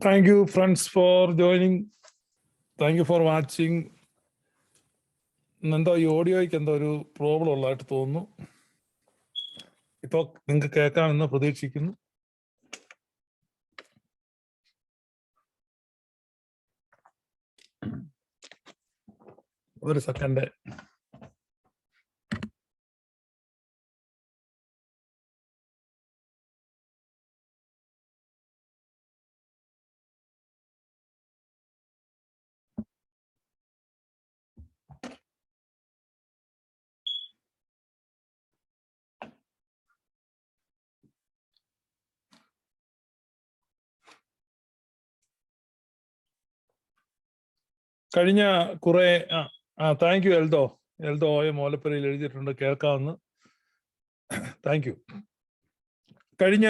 Thank you, friends, for joining. Thank you for watching. എന്തോ ഈ ഓഡിയോയ്ക്ക് എന്തോ ഒരു പ്രോബ്ലം ഉള്ളതായിട്ട് തോന്നുന്നു. ഇപ്പോൾ നിങ്ങൾക്ക് കേൾക്കാമെന്ന് പ്രതീക്ഷിക്കുന്നു. ഒരു സെക്കൻഡ്. കഴിഞ്ഞ കുറെ താങ്ക് യു എൽദോ മോലപ്പുരയിൽ എഴുതിയിട്ടുണ്ട്, കേൾക്കാമെന്ന്. Thank you. കഴിഞ്ഞ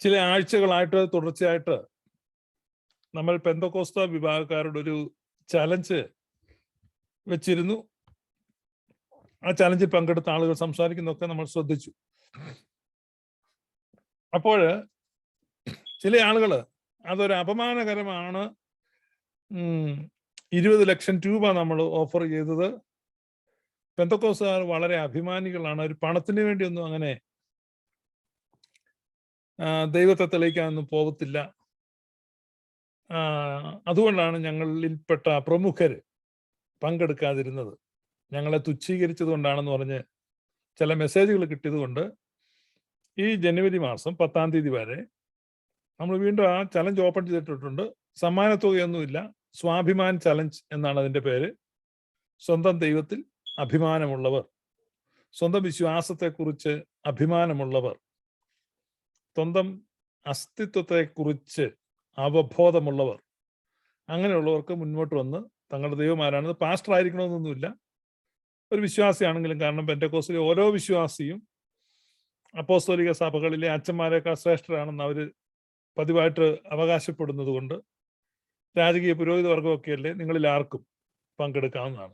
ചില ആഴ്ചകളായിട്ട് തുടർച്ചയായിട്ട് നമ്മൾ പെന്തക്കോസ്ത വിഭാഗക്കാരുടെ ഒരു ചലഞ്ച് വെച്ചിരുന്നു. ആ ചലഞ്ചിൽ പങ്കെടുത്ത ആളുകൾ സംസാരിക്കുന്നതൊക്കെ നമ്മൾ ശ്രദ്ധിച്ചു. അപ്പോൾ ചില ആളുകൾ അതൊരു അപമാനകരമാണ്, 20 ലക്ഷം രൂപ നമ്മൾ ഓഫർ ചെയ്തത്, പെന്തക്കോസ്തുകാർ വളരെ അഭിമാനികളാണ്, ഒരു പണത്തിന് വേണ്ടിയൊന്നും അങ്ങനെ ദൈവത്തെ തെളിയിക്കാനൊന്നും പോകത്തില്ല, അതുകൊണ്ടാണ് ഞങ്ങളിൽപ്പെട്ട പ്രമുഖര് പങ്കെടുക്കാതിരുന്നത്, ഞങ്ങളെ തുച്ഛീകരിച്ചത് കൊണ്ടാണെന്ന് പറഞ്ഞ് ചില മെസ്സേജുകൾ കിട്ടിയത് കൊണ്ട് ഈ ജനുവരി മാസം 10-ാം തീയതി വരെ നമ്മൾ വീണ്ടും ആ ചലഞ്ച് ഓപ്പൺ ചെയ്തിട്ടുണ്ട്. സമ്മാനത്തുകയൊന്നുമില്ല, സ്വാഭിമാൻ ചലഞ്ച് എന്നാണ് അതിൻ്റെ പേര്. സ്വന്തം ദൈവത്തിൽ അഭിമാനമുള്ളവർ, സ്വന്തം വിശ്വാസത്തെക്കുറിച്ച് അഭിമാനമുള്ളവർ, സ്വന്തം അസ്തിത്വത്തെക്കുറിച്ച് അവബോധമുള്ളവർ, അങ്ങനെയുള്ളവർക്ക് മുന്നോട്ട് വന്ന് തങ്ങളുടെ ദൈവം ആരാണെന്ന്, പാസ്റ്റർ ആയിരിക്കണമെന്നൊന്നുമില്ല, ഒരു വിശ്വാസിയാണെങ്കിലും. കാരണം പെന്തക്കോസ്തിലെ ഓരോ വിശ്വാസിയും അപ്പോസ്തോലിക സഭകളിലെ അച്ഛന്മാരെക്കാൾ ശ്രേഷ്ഠരാണെന്ന് അവർ പതിവായിട്ട് അവകാശപ്പെടുന്നത് കൊണ്ട് രാജകീയ പുരോഹിത വർഗമൊക്കെയല്ലേ, നിങ്ങളിൽ ആർക്കും പങ്കെടുക്കാവുന്നതാണ്.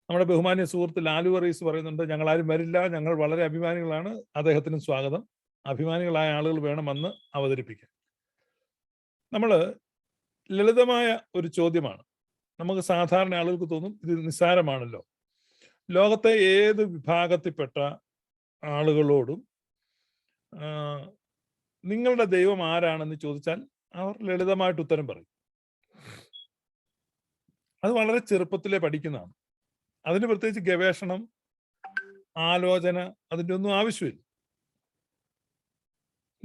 നമ്മുടെ ബഹുമാന്യ സുഹൃത്ത് ലാലു വറീസ് പറയുന്നുണ്ട്, ഞങ്ങൾ ആരും വരില്ല, ഞങ്ങൾ വളരെ അഭിമാനികളാണ്. അദ്ദേഹത്തിനും സ്വാഗതം. അഭിമാനികളായ ആളുകൾ വേണം വന്ന് അവതരിപ്പിക്കാൻ. നമ്മൾ ലളിതമായ ഒരു ചോദ്യമാണ്, നമുക്ക് സാധാരണ ആളുകൾക്ക് തോന്നും ഇത് നിസ്സാരമാണല്ലോ. ലോകത്തെ ഏത് വിഭാഗത്തിൽപ്പെട്ട ആളുകളോടും നിങ്ങളുടെ ദൈവം ആരാണെന്ന് ചോദിച്ചാൽ അവർ ലളിതമായിട്ട് ഉത്തരം പറയും. അത് വളരെ ചെറുപ്പത്തിലേ പഠിക്കുന്നതാണ്. അതിന് പ്രത്യേകിച്ച് ഗവേഷണം, ആലോചന, അതിൻ്റെ ഒന്നും ആവശ്യമില്ല.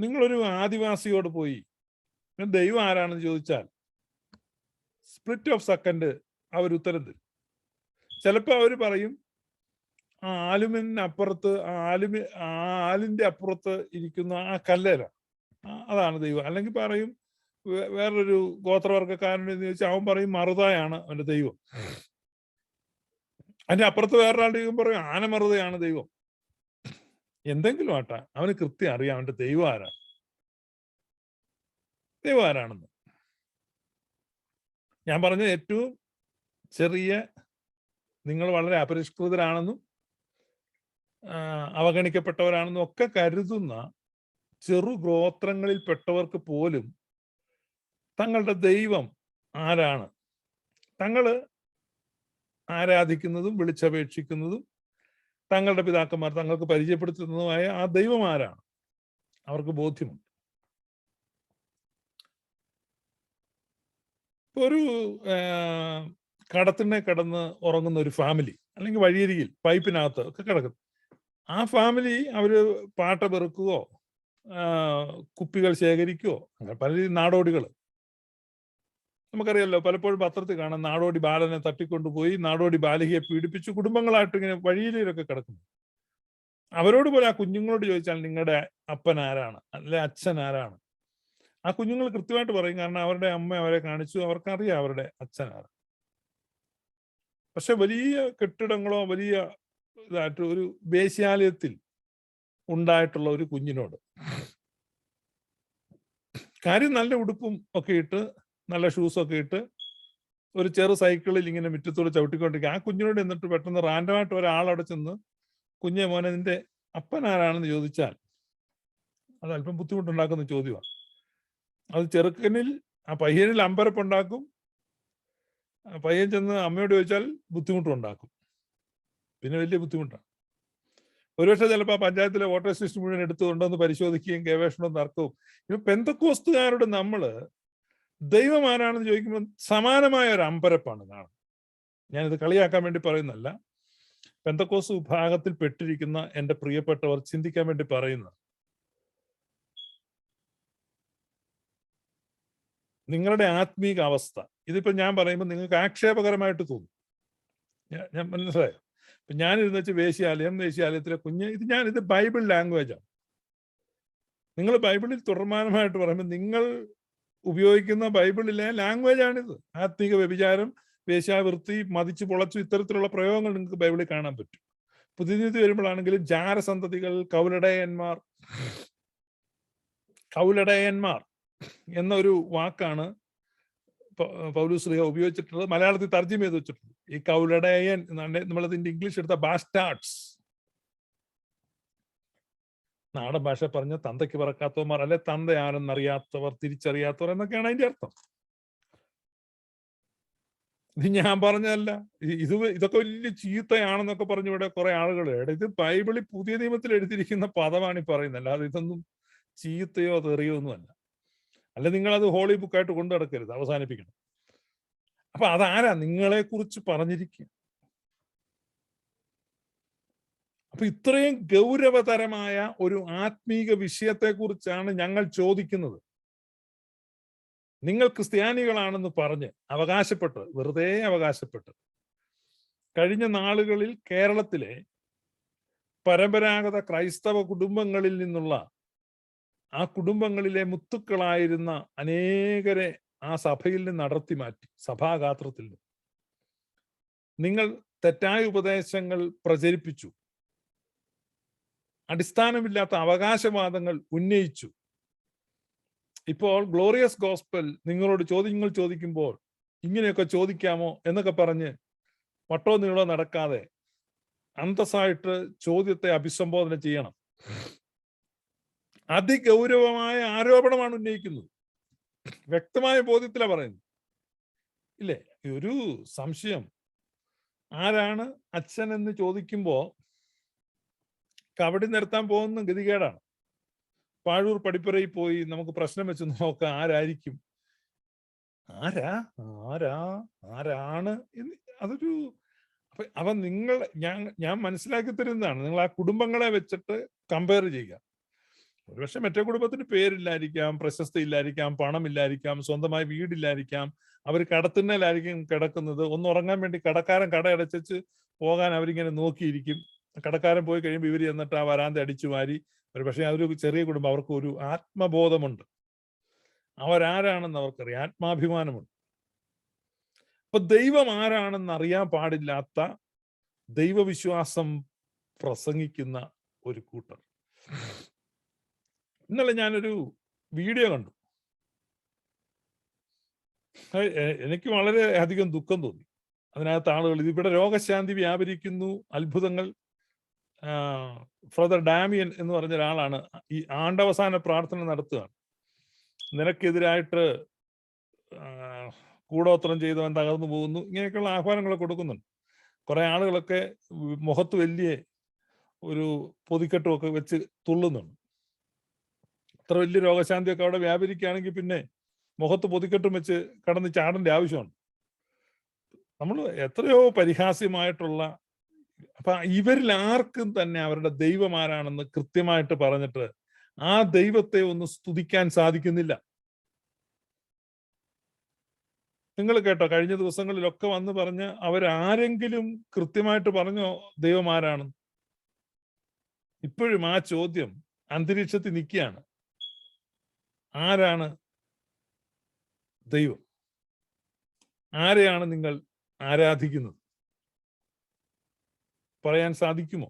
നിങ്ങളൊരു ആദിവാസിയോട് പോയി ദൈവം ആരാണെന്ന് ചോദിച്ചാൽ സ്പ്ലിറ്റ് ഓഫ് സെക്കൻഡ് അവർ ഉത്തരം തരും. ചിലപ്പോൾ അവർ പറയും ആലുമിനപ്പുറത്ത്, ആലിന്റെ അപ്പുറത്ത് ഇരിക്കുന്ന ആ കല്ലേര, അതാണ് ദൈവം. അല്ലെങ്കിൽ പറയും വേറൊരു ഗോത്രവർഗക്കാരനെന്ന് ചോദിച്ചാൽ അവൻ പറയും മറുതയാണ് അവന്റെ ദൈവം. അതിന്റെ അപ്പുറത്ത് വേറൊരാളുടെ ദൈവം പറയും ആനമറുതയാണ് ദൈവം. എന്തെങ്കിലും ആട്ടെ, അവന് കൃത്യം അറിയാം അവന്റെ ദൈവം ആരാണെന്ന്. ഞാൻ പറഞ്ഞ ഏറ്റവും ചെറിയ, നിങ്ങൾ വളരെ അപരിഷ്കൃതരാണെന്നും അവഗണിക്കപ്പെട്ടവരാണെന്നും ഒക്കെ കരുതുന്ന ചെറു ഗോത്രങ്ങളിൽപ്പെട്ടവർക്ക് പോലും തങ്ങളുടെ ദൈവം ആരാണ്, തങ്ങൾ ആരാധിക്കുന്നതും വിളിച്ചപേക്ഷിക്കുന്നതും തങ്ങളുടെ പിതാക്കന്മാർ തങ്ങൾക്ക് പരിചയപ്പെടുത്തുന്നതുമായ ആ ദൈവം ആരാണ് അവർക്ക് ബോധ്യമുണ്ട്. ഒരു കടത്തിനെ കടന്ന് ഉറങ്ങുന്ന ഒരു ഫാമിലി, അല്ലെങ്കിൽ വഴിയരികിൽ പൈപ്പിനകത്ത് ഒക്കെ കിടക്കുന്നു. ആ ഫാമിലി അവര് പാട്ട പെറുക്കുകയോ കുപ്പികൾ ശേഖരിക്കുകയോ, അങ്ങനെ പല നാടോടികൾ നമുക്കറിയാലോ, പലപ്പോഴും പത്രത്തിൽ കാണാം നാടോടി ബാലനെ തട്ടിക്കൊണ്ടുപോയി നാടോടി ബാലികയെ പീഡിപ്പിച്ചു കുടുംബങ്ങളായിട്ട് ഇങ്ങനെ വഴിയിലൊക്കെ കിടക്കുന്നു. അവരോട് പോലെ ആ കുഞ്ഞുങ്ങളോട് ചോദിച്ചാൽ നിങ്ങളുടെ അപ്പൻ ആരാണ്, അല്ലെ അച്ഛൻ ആരാണ്, ആ കുഞ്ഞുങ്ങൾ കൃത്യമായിട്ട് പറയും. കാരണം അവരുടെ അമ്മ അവരെ കാണിച്ചു, അവർക്കറിയാം അവരുടെ അച്ഛൻ ആരാണ്. പക്ഷെ വലിയ കെട്ടിടങ്ങളോ വലിയ ഇതായിട്ട് ഒരു വേശ്യാലയത്തിൽ ഉണ്ടായിട്ടുള്ള ഒരു കുഞ്ഞിനോട് കാര്യം നല്ല ഉടുപ്പും ഒക്കെ ഇട്ട് നല്ല ഷൂസൊക്കെ ഇട്ട് ഒരു ചെറു സൈക്കിളിൽ ഇങ്ങനെ മുറ്റത്തോട് ചവിട്ടിക്കൊണ്ടിരിക്കുക, ആ കുഞ്ഞിനോട് എന്നിട്ട് പെട്ടെന്ന് റാൻഡമായിട്ട് ഒരാളവിടെ ചെന്ന് കുഞ്ഞെ മോനെ നിന്റെ അപ്പൻ ആരാണെന്ന് ചോദിച്ചാൽ അത് അല്പം ബുദ്ധിമുട്ടുണ്ടാക്കുന്ന ചോദ്യമാണ്. അത് ചെറുക്കനിൽ ആ പയ്യനിൽ അമ്പരപ്പുണ്ടാക്കും. പയ്യൻ ചെന്ന് അമ്മയോട് ചോദിച്ചാൽ ബുദ്ധിമുട്ടുണ്ടാക്കും. പിന്നെ വലിയ ബുദ്ധിമുട്ടാണ്. ഒരുപക്ഷെ ചിലപ്പോൾ ആ പഞ്ചായത്തിലെ വോട്ടേഴ്സ് ലിസ്റ്റ് മുഴുവൻ എടുത്തുകൊണ്ടൊന്ന് പരിശോധിക്കുകയും ഗവേഷണവും തർക്കവും. ഇപ്പൊ പെന്തക്കോസ്തുകാരോട് നമ്മള് ദൈവം ആരാണെന്ന് ചോദിക്കുമ്പോൾ സമാനമായ ഒരു അമ്പരപ്പാണ് കാണുന്നത്. ഞാനിത് കളിയാക്കാൻ വേണ്ടി പറയുന്നല്ല. പെന്തക്കോസ്ത് വിഭാഗത്തിൽ പെട്ടിരിക്കുന്ന എൻ്റെ പ്രിയപ്പെട്ടവർ ചിന്തിക്കാൻ വേണ്ടി പറയുന്നത്. നിങ്ങളുടെ ആത്മീക അവസ്ഥ ഇതിപ്പോ ഞാൻ പറയുമ്പോൾ നിങ്ങൾക്ക് ആക്ഷേപകരമായിട്ട് തോന്നും. ഞാൻ മനസ്സിലായോ? ഇപ്പൊ ഞാനിരുന്ന് വെച്ച് വേശ്യാലയത്തിലെ കുഞ്ഞ് ഇത് ബൈബിൾ ലാംഗ്വേജാണ്. നിങ്ങൾ ബൈബിളിൽ തുടർമാനമായിട്ട് പറയുമ്പോൾ നിങ്ങൾ ഉപയോഗിക്കുന്ന ബൈബിളിലെ ലാംഗ്വേജാണിത്. ആത്മീക വ്യഭിചാരം, വേശ്യാവൃത്തി, മതിച്ചു പൊളച്ചു, ഇത്തരത്തിലുള്ള പ്രയോഗങ്ങൾ നിങ്ങൾക്ക് ബൈബിളിൽ കാണാൻ പറ്റും. പുതിയ നീതി വരുമ്പോഴാണെങ്കിലും ജാരസന്തതികൾ, കൗലടയന്മാർ എന്നൊരു വാക്കാണ് പൗലോസ് ശ്ലീഹ ഉപയോഗിച്ചിട്ടുള്ളത്. മലയാളത്തിൽ തർജ്ജമ ചെയ്ത് വെച്ചിട്ടുണ്ട്. ഈ കൗലടയൻ എന്നാണ് നമ്മളതിന്റെ ഇംഗ്ലീഷ് എടുത്ത ബാസ്റ്റാർഡ്സ്. നാടൻ ഭാഷ പറഞ്ഞ തന്തയ്ക്ക് പറക്കാത്തവന്മാർ, അല്ലെ തന്ത ആരെന്നറിയാത്തവർ, തിരിച്ചറിയാത്തവർ എന്നൊക്കെയാണ് അതിന്റെ അർത്ഥം. ഇത് ഞാൻ പറഞ്ഞതല്ല. ഇതൊക്കെ വലിയ ചീത്തയാണെന്നൊക്കെ പറഞ്ഞു ഇവിടെ കുറെ ആളുകൾ. ഇത് ബൈബിളിൽ പുതിയ നിയമത്തിൽ എഴുതിയിരിക്കുന്ന പദമാണ് ഈ പറയുന്നത്. അല്ലാതെ ഇതൊന്നും ചീത്തയോ തെറിയോ ഒന്നുമല്ല. അല്ല, നിങ്ങളത് ഹോളി ബുക്കായിട്ട് കൊണ്ടു നടക്കരുത്, അവസാനിപ്പിക്കണം. അപ്പൊ അതാരാ നിങ്ങളെ കുറിച്ച് പറഞ്ഞിരിക്കുക? അപ്പൊ ഇത്രയും ഗൗരവതരമായ ഒരു ആത്മീക വിഷയത്തെ കുറിച്ചാണ് ഞങ്ങൾ ചോദിക്കുന്നത്. നിങ്ങൾ ക്രിസ്ത്യാനികളാണെന്ന് പറഞ്ഞ് വെറുതെ അവകാശപ്പെട്ട് കഴിഞ്ഞ നാളുകളിൽ കേരളത്തിലെ പരമ്പരാഗത ക്രൈസ്തവ കുടുംബങ്ങളിൽ നിന്നുള്ള ആ കുടുംബങ്ങളിലെ മുത്തുക്കളായിരുന്ന അനേകരെ ആ സഭയിൽ നിന്ന് അടർത്തി മാറ്റി. സഭാഗാത്രത്തിൽ നിന്ന് നിങ്ങൾ തെറ്റായ ഉപദേശങ്ങൾ പ്രചരിപ്പിച്ചു, അടിസ്ഥാനമില്ലാത്ത അവകാശവാദങ്ങൾ ഉന്നയിച്ചു. ഇപ്പോൾ ഗ്ലോറിയസ് ഗോസ്പൽ നിങ്ങളോട് ചോദ്യങ്ങൾ ചോദിക്കുമ്പോൾ ഇങ്ങനെയൊക്കെ ചോദിക്കാമോ എന്നൊക്കെ പറഞ്ഞ് വട്ടോ നീളോ നടക്കാതെ അന്തസ്സായിട്ട് ചോദ്യത്തെ അഭിസംബോധന ചെയ്യണം. അതിഗൗരവമായ ആരോപണമാണ് ഉന്നയിക്കുന്നത്. വ്യക്തമായ ബോധ്യത്തിലാണ് പറയുന്നത്. ഇല്ലേ? ഒരു സംശയം, ആരാണ് അച്ഛൻ എന്ന് ചോദിക്കുമ്പോ കബഡി നിർത്താൻ പോകുന്ന ഗതികേടാണ്. പാഴൂർ പടിപ്പുരയിൽ പോയി നമുക്ക് പ്രശ്നം വെച്ച് നോക്കാം, ആരായിരിക്കും, ആരാണ് അതൊരു. അപ്പൊ നിങ്ങൾ ഞാൻ മനസ്സിലാക്കി തരുന്നതാണ്. നിങ്ങൾ ആ കുടുംബങ്ങളെ വെച്ചിട്ട് കമ്പയർ ചെയ്യുക. ഒരുപക്ഷെ മറ്റേ കുടുംബത്തിന് പേരില്ലായിരിക്കാം, പ്രശസ്തി ഇല്ലായിരിക്കാം, പണമില്ലായിരിക്കാം, സ്വന്തമായി വീടില്ലായിരിക്കാം, അവർ കടത്തിണ്ണലായിരിക്കും കിടക്കുന്നത്. ഒന്ന് ഉറങ്ങാൻ വേണ്ടി കടക്കാരൻ കട അടച്ചു പോകാൻ അവരിങ്ങനെ നോക്കിയിരിക്കും. കടക്കാരൻ പോയി കഴിയുമ്പോൾ ഇവർ എന്നിട്ട് ആ വരാന്ത അടിച്ചു മാരി. ഒരുപക്ഷെ അതൊരു ചെറിയ കുടുംബം, അവർക്ക് ഒരു ആത്മബോധമുണ്ട്, അവരാരാണെന്ന് അവർക്കറിയാം, ആത്മാഭിമാനമുണ്ട്. അപ്പൊ ദൈവം ആരാണെന്ന് അറിയാൻ പാടില്ലാത്ത ദൈവവിശ്വാസം പ്രസംഗിക്കുന്ന ഒരു കൂട്ടർ. ഇന്നലെ ഞാനൊരു വീഡിയോ കണ്ടു. എനിക്ക് വളരെ അധികം ദുഃഖം തോന്നി. അതിനകത്ത് ആളുകൾ ഇവിടെ രോഗശാന്തി വ്യാപരിക്കുന്നു, അത്ഭുതങ്ങൾ. ഫാദർ ഡാമിയൻ എന്ന് പറഞ്ഞ ഒരാളാണ് ഈ ആണ്ടവസാന പ്രാർത്ഥന നടത്തുകയാണ്. നിനക്കെതിരായിട്ട് കൂടോത്രം ചെയ്തവൻ തകർന്നു പോകുന്നു, ഇങ്ങനെയൊക്കെയുള്ള ആഹ്വാനങ്ങൾ കൊടുക്കുന്നുണ്ട്. കുറെ ആളുകളൊക്കെ മുഖത്ത് വലിയ ഒരു പൊതിക്കെട്ടുമൊക്കെ വെച്ച് തുള്ളുന്നുണ്ട്. അത്ര വലിയ രോഗശാന്തിയൊക്കെ അവിടെ വ്യാപരിക്കുകയാണെങ്കിൽ പിന്നെ മുഖത്ത് പൊതിക്കെട്ടും വെച്ച് കടന്ന് ചാടേണ്ട ആവശ്യമുണ്ട്. നമ്മൾ എത്രയോ പരിഹാസ്യമായിട്ടുള്ള. അപ്പൊ ഇവരിൽ ആർക്കും തന്നെ അവരുടെ ദൈവം ആരാണെന്ന് കൃത്യമായിട്ട് പറഞ്ഞിട്ട് ആ ദൈവത്തെ ഒന്ന് സ്തുതിക്കാൻ സാധിക്കുന്നില്ല. നിങ്ങൾ കേട്ടോ, കഴിഞ്ഞ ദിവസങ്ങളിലൊക്കെ വന്ന് പറഞ്ഞ് അവരാരെങ്കിലും കൃത്യമായിട്ട് പറഞ്ഞോ ദൈവം ആരാണെന്ന്? ഇപ്പോഴും ആ ചോദ്യം അന്തരീക്ഷത്തിൽ നിൽക്കുകയാണ്. ആരാണ് ദൈവം? ആരെയാണ് നിങ്ങൾ ആരാധിക്കുന്നത്? പറയാൻ സാധിക്കുമോ?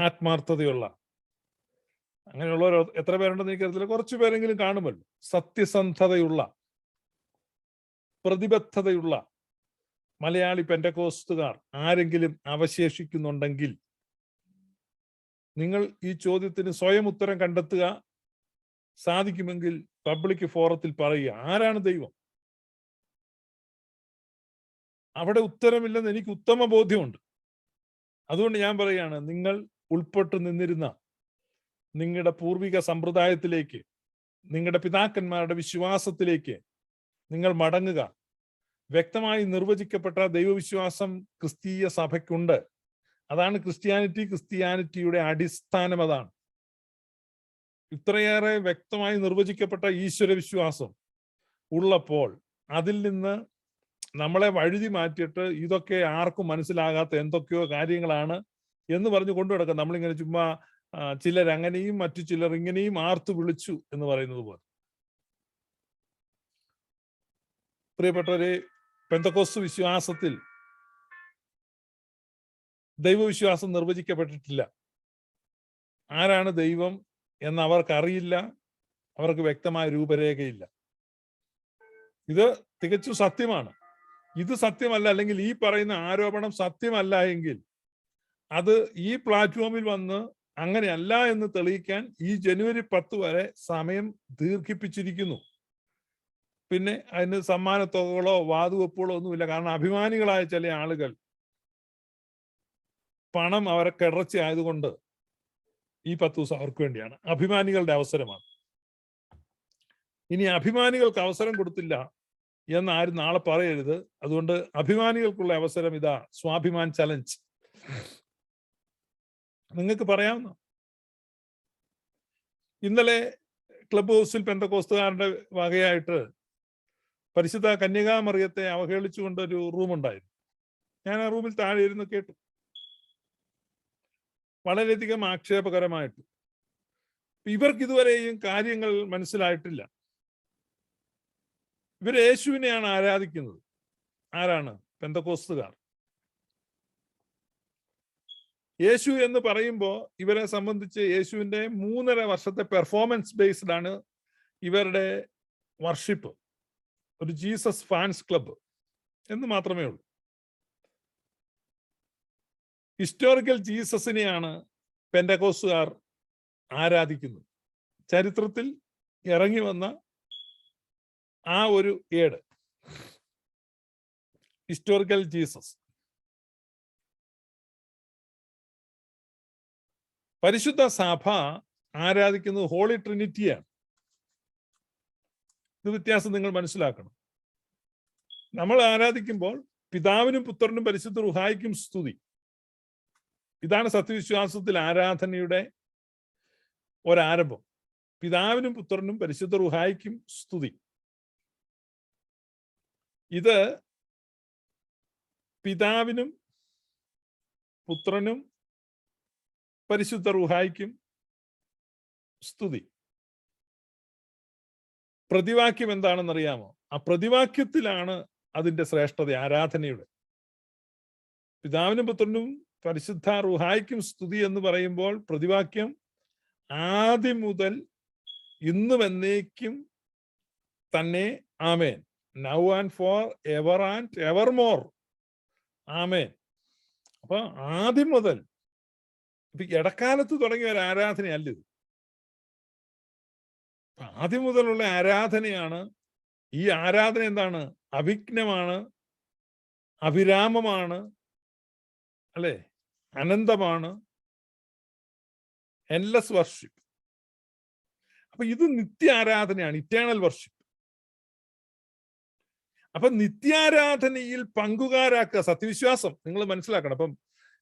ആത്മാർത്ഥതയുള്ള, അങ്ങനെയുള്ളവർ എത്ര പേരുണ്ടെന്ന് എനിക്കറിയത്തില്ല, കുറച്ചു പേരെങ്കിലും കാണുമല്ലോ. സത്യസന്ധതയുള്ള, പ്രതിബദ്ധതയുള്ള മലയാളി പെന്റക്കോസ്തുകാർ ആരെങ്കിലും അവശേഷിക്കുന്നുണ്ടെങ്കിൽ നിങ്ങൾ ഈ ചോദ്യത്തിന് സ്വയം ഉത്തരം കണ്ടെത്തുക. സാധിക്കുമെങ്കിൽ പബ്ലിക് ഫോറത്തിൽ പറയുക, ആരാണ് ദൈവം? അവിടെ ഉത്തരമില്ലെന്ന് എനിക്ക് ഉത്തമ ബോധ്യമുണ്ട്. അതുകൊണ്ട് ഞാൻ പറയുകയാണ്, നിങ്ങൾ ഉൾപ്പെട്ടു നിന്നിരുന്ന നിങ്ങളുടെ പൂർവിക സമ്പ്രദായത്തിലേക്ക്, നിങ്ങളുടെ പിതാക്കന്മാരുടെ വിശ്വാസത്തിലേക്ക് നിങ്ങൾ മടങ്ങുക. വ്യക്തമായി നിർവചിക്കപ്പെട്ട ദൈവവിശ്വാസം ക്രിസ്തീയ സഭയ്ക്കുണ്ട്. അതാണ് ക്രിസ്ത്യാനിറ്റി. ക്രിസ്ത്യാനിറ്റിയുടെ അടിസ്ഥാനം അതാണ്. ഇത്രയേറെ വ്യക്തമായി നിർവചിക്കപ്പെട്ട ഈശ്വര വിശ്വാസം ഉള്ളപ്പോൾ അതിൽ നിന്ന് നമ്മളെ വഴുതി മാറ്റിയിട്ട് ഇതൊക്കെ ആർക്കും മനസ്സിലാകാത്ത എന്തൊക്കെയോ കാര്യങ്ങളാണ് എന്ന് പറഞ്ഞു കൊണ്ടു നടക്കുക. നമ്മളിങ്ങനെ ചുമ്മാ ചിലർ അങ്ങനെയും മറ്റു ചിലർ ഇങ്ങനെയും ആർത്തു വിളിച്ചു എന്ന് പറയുന്നത് പോലെ. പ്രിയപ്പെട്ടവരെ, പെന്തക്കോസ്ത് വിശ്വാസത്തിൽ ദൈവവിശ്വാസം നിർവചിക്കപ്പെട്ടിട്ടില്ല. ആരാണ് ദൈവം എന്ന് അവർക്കറിയില്ല. അവർക്ക് വ്യക്തമായ രൂപരേഖയില്ല. ഇത് തികച്ചും സത്യമാണ്. ഇത് സത്യമല്ല, അല്ലെങ്കിൽ ഈ പറയുന്ന ആരോപണം സത്യമല്ല എങ്കിൽ അത് ഈ പ്ലാറ്റ്ഫോമിൽ വന്ന് അങ്ങനെയല്ല എന്ന് തെളിയിക്കാൻ ഈ ജനുവരി 10 വരെ സമയം ദീർഘിപ്പിച്ചിരിക്കുന്നു. പിന്നെ അതിന് സമ്മാനത്തുകകളോ വാതുവെപ്പുകളോ ഒന്നുമില്ല. കാരണം അഭിമാനികളായ ചില ആളുകൾ പണം അവരെ കിടർച്ച ആയതുകൊണ്ട് ഈ 10 ദിവസം അവർക്ക് വേണ്ടിയാണ്. അഭിമാനികളുടെ അവസരമാണ്. ഇനി അഭിമാനികൾക്ക് അവസരം കൊടുത്തില്ല എന്ന് ആരും നാളെ പറയരുത്. അതുകൊണ്ട് അഭിമാനികൾക്കുള്ള അവസരം ഇതാ, സ്വാഭിമാൻ ചലഞ്ച്. നിങ്ങൾക്ക് പറയാവുന്ന ഇന്നലെ ക്ലബ് ഹൗസിൽ പെന്തക്കോസ്തുകാരുടെ വകയായിട്ട് പരിശുദ്ധ കന്യകാമറിയത്തെ അവഹേളിച്ചുകൊണ്ട് ഒരു റൂം ഉണ്ടായിരുന്നു. ഞാൻ ആ റൂമിൽ താഴെ ഇരുന്ന് കേട്ടു. വളരെയധികം ആക്ഷേപകരമായിട്ട്. ഇവർക്ക് ഇതുവരെയും കാര്യങ്ങൾ മനസ്സിലായിട്ടില്ല. ഇവർ യേശുവിനെയാണ് ആരാധിക്കുന്നത്. ആരാണ്? പെന്തക്കോസ്തുകാർ. യേശു എന്ന് പറയുമ്പോൾ ഇവരെ സംബന്ധിച്ച് യേശുവിന്റെ 3.5 വർഷത്തെ പെർഫോമൻസ് ബേസ്ഡ് ആണ് ഇവരുടെ വർഷിപ്പ്. ഒരു ജീസസ് ഫാൻസ് ക്ലബ്ബ് എന്ന് മാത്രമേ ഉള്ളൂ. ഹിസ്റ്റോറിക്കൽ ജീസസിനെയാണ് പെന്തക്കോസ്തുകാർ ആരാധിക്കുന്നത്. ചരിത്രത്തിൽ ഇറങ്ങി വന്ന ആ ഒരു ഏട്, ഹിസ്റ്റോറിക്കൽ ജീസസ്. പരിശുദ്ധ സഭ ആരാധിക്കുന്നത് ഹോളി ട്രിനിറ്റിയാണ്. ഇത് വ്യത്യാസം നിങ്ങൾ മനസ്സിലാക്കണം. നമ്മൾ ആരാധിക്കുമ്പോൾ പിതാവിനും പുത്രനും പരിശുദ്ധ റുഹായിക്കും സ്തുതി. ഇതാണ് സത്യവിശ്വാസത്തിൽ ആരാധനയുടെ ഒരാരംഭം. പിതാവിനും പുത്രനും പരിശുദ്ധ റുഹായിക്കും സ്തുതി. ഇത് പിതാവിനും പുത്രനും പരിശുദ്ധ റുഹായിക്കും സ്തുതി. പ്രതിവാക്യം എന്താണെന്നറിയാമോ? ആ പ്രതിവാക്യത്തിലാണ് അതിന്റെ ശ്രേഷ്ഠത, ആരാധനയുടെ. പിതാവിനും പുത്രനും പരിശുദ്ധ റുഹായിക്കും സ്തുതി എന്ന് പറയുമ്പോൾ പ്രതിവാക്യം ആദ്യം മുതൽ ഇന്നും എന്നേക്കും തന്നെ ആമേൻ, now and for ever and ever more ആമേൻ. അപ്പൊ ആദ്യം മുതൽ, ഇപ്പൊ ഇടക്കാലത്ത് തുടങ്ങിയ ഒരു ആരാധനയല്ല ഇത്. ആദ്യം മുതലുള്ള ആരാധനയാണ്. ഈ ആരാധന എന്താണ്? അവിഘ്നമാണ്, അവിരാമമാണ്, അല്ലെ? അനന്തമാണ്, എൻലെസ് വർഷിപ്പ്. അപ്പൊ ഇത് നിത്യ ആരാധനയാണ്, ഇറ്റേണൽ വർഷിപ്പ്. അപ്പൊ നിത്യാരാധനയിൽ പങ്കുകാരാക്കുക സത്യവിശ്വാസം. നിങ്ങൾ മനസ്സിലാക്കണം. അപ്പം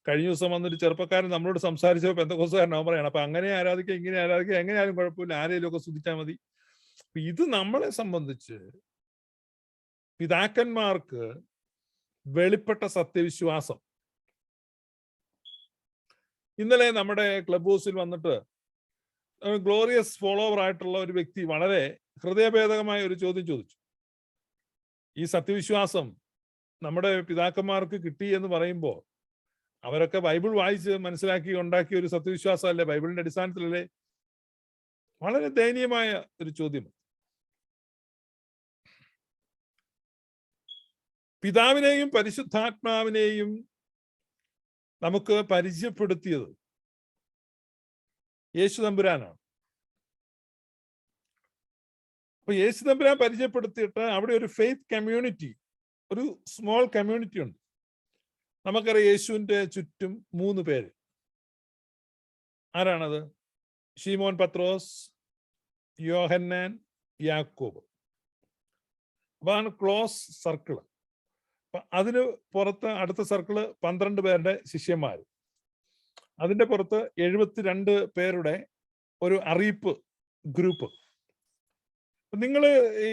കഴിഞ്ഞ ദിവസം വന്നൊരു ചെറുപ്പക്കാരൻ നമ്മളോട് സംസാരിച്ചപ്പോൾ പെന്തക്കോസ്തുകാരൻ അവൻ പറയണം, അപ്പൊ അങ്ങനെ ആരാധിക്കുക, ഇങ്ങനെ ആരാധിക്കുക, എങ്ങനെയാലും കുഴപ്പമില്ല, ആരെയും ഒക്കെ സ്തുതിച്ചാൽ മതി. ഇത് നമ്മളെ സംബന്ധിച്ച് പിതാക്കന്മാർക്ക് വെളിപ്പെട്ട സത്യവിശ്വാസം. ഇന്നലെ നമ്മുടെ ക്ലബ് ഹൗസിൽ വന്നിട്ട് ഗ്ലോറിയസ് ഫോളോവർ ആയിട്ടുള്ള ഒരു വ്യക്തി വളരെ ഹൃദയഭേദകമായ ഒരു ചോദ്യം ചോദിച്ചു. ഈ സത്യവിശ്വാസം നമ്മുടെ പിതാക്കന്മാർക്ക് കിട്ടി എന്ന് പറയുമ്പോൾ അവരൊക്കെ ബൈബിൾ വായിച്ച് മനസ്സിലാക്കി ഉണ്ടാക്കിയ ഒരു സത്യവിശ്വാസം അല്ലേ? ബൈബിളിന്റെ അടിസ്ഥാനത്തിലല്ലേ? വളരെ ദയനീയമായ ഒരു ചോദ്യം. പിതാവിനെയും പരിശുദ്ധാത്മാവിനെയും നമുക്ക് പരിചയപ്പെടുത്തിയത് യേശു തമ്പുരാനാണ്. അപ്പൊ യേശു തമ്പുരാൻ പരിചയപ്പെടുത്തിയിട്ട് അവിടെ ഒരു ഫെയ്ത്ത് കമ്മ്യൂണിറ്റി, ഒരു സ്മോൾ കമ്മ്യൂണിറ്റി ഉണ്ട്. നമുക്കറിയാം യേശുവിന്റെ ചുറ്റും 3 പേര്. ആരാണത്? ശീമോൻ പത്രോസ്, യോഹന്നാൻ, യാക്കോബ്. അതാണ് ക്ലോസ് സർക്കിള്. അപ്പൊ അതിന് പുറത്ത് അടുത്ത സർക്കിള് 12 പേരുടെ ശിഷ്യന്മാർ. അതിന്റെ പുറത്ത് 72 പേരുടെ ഒരു അറിയിപ്പ് ഗ്രൂപ്പ്. നിങ്ങൾ ഈ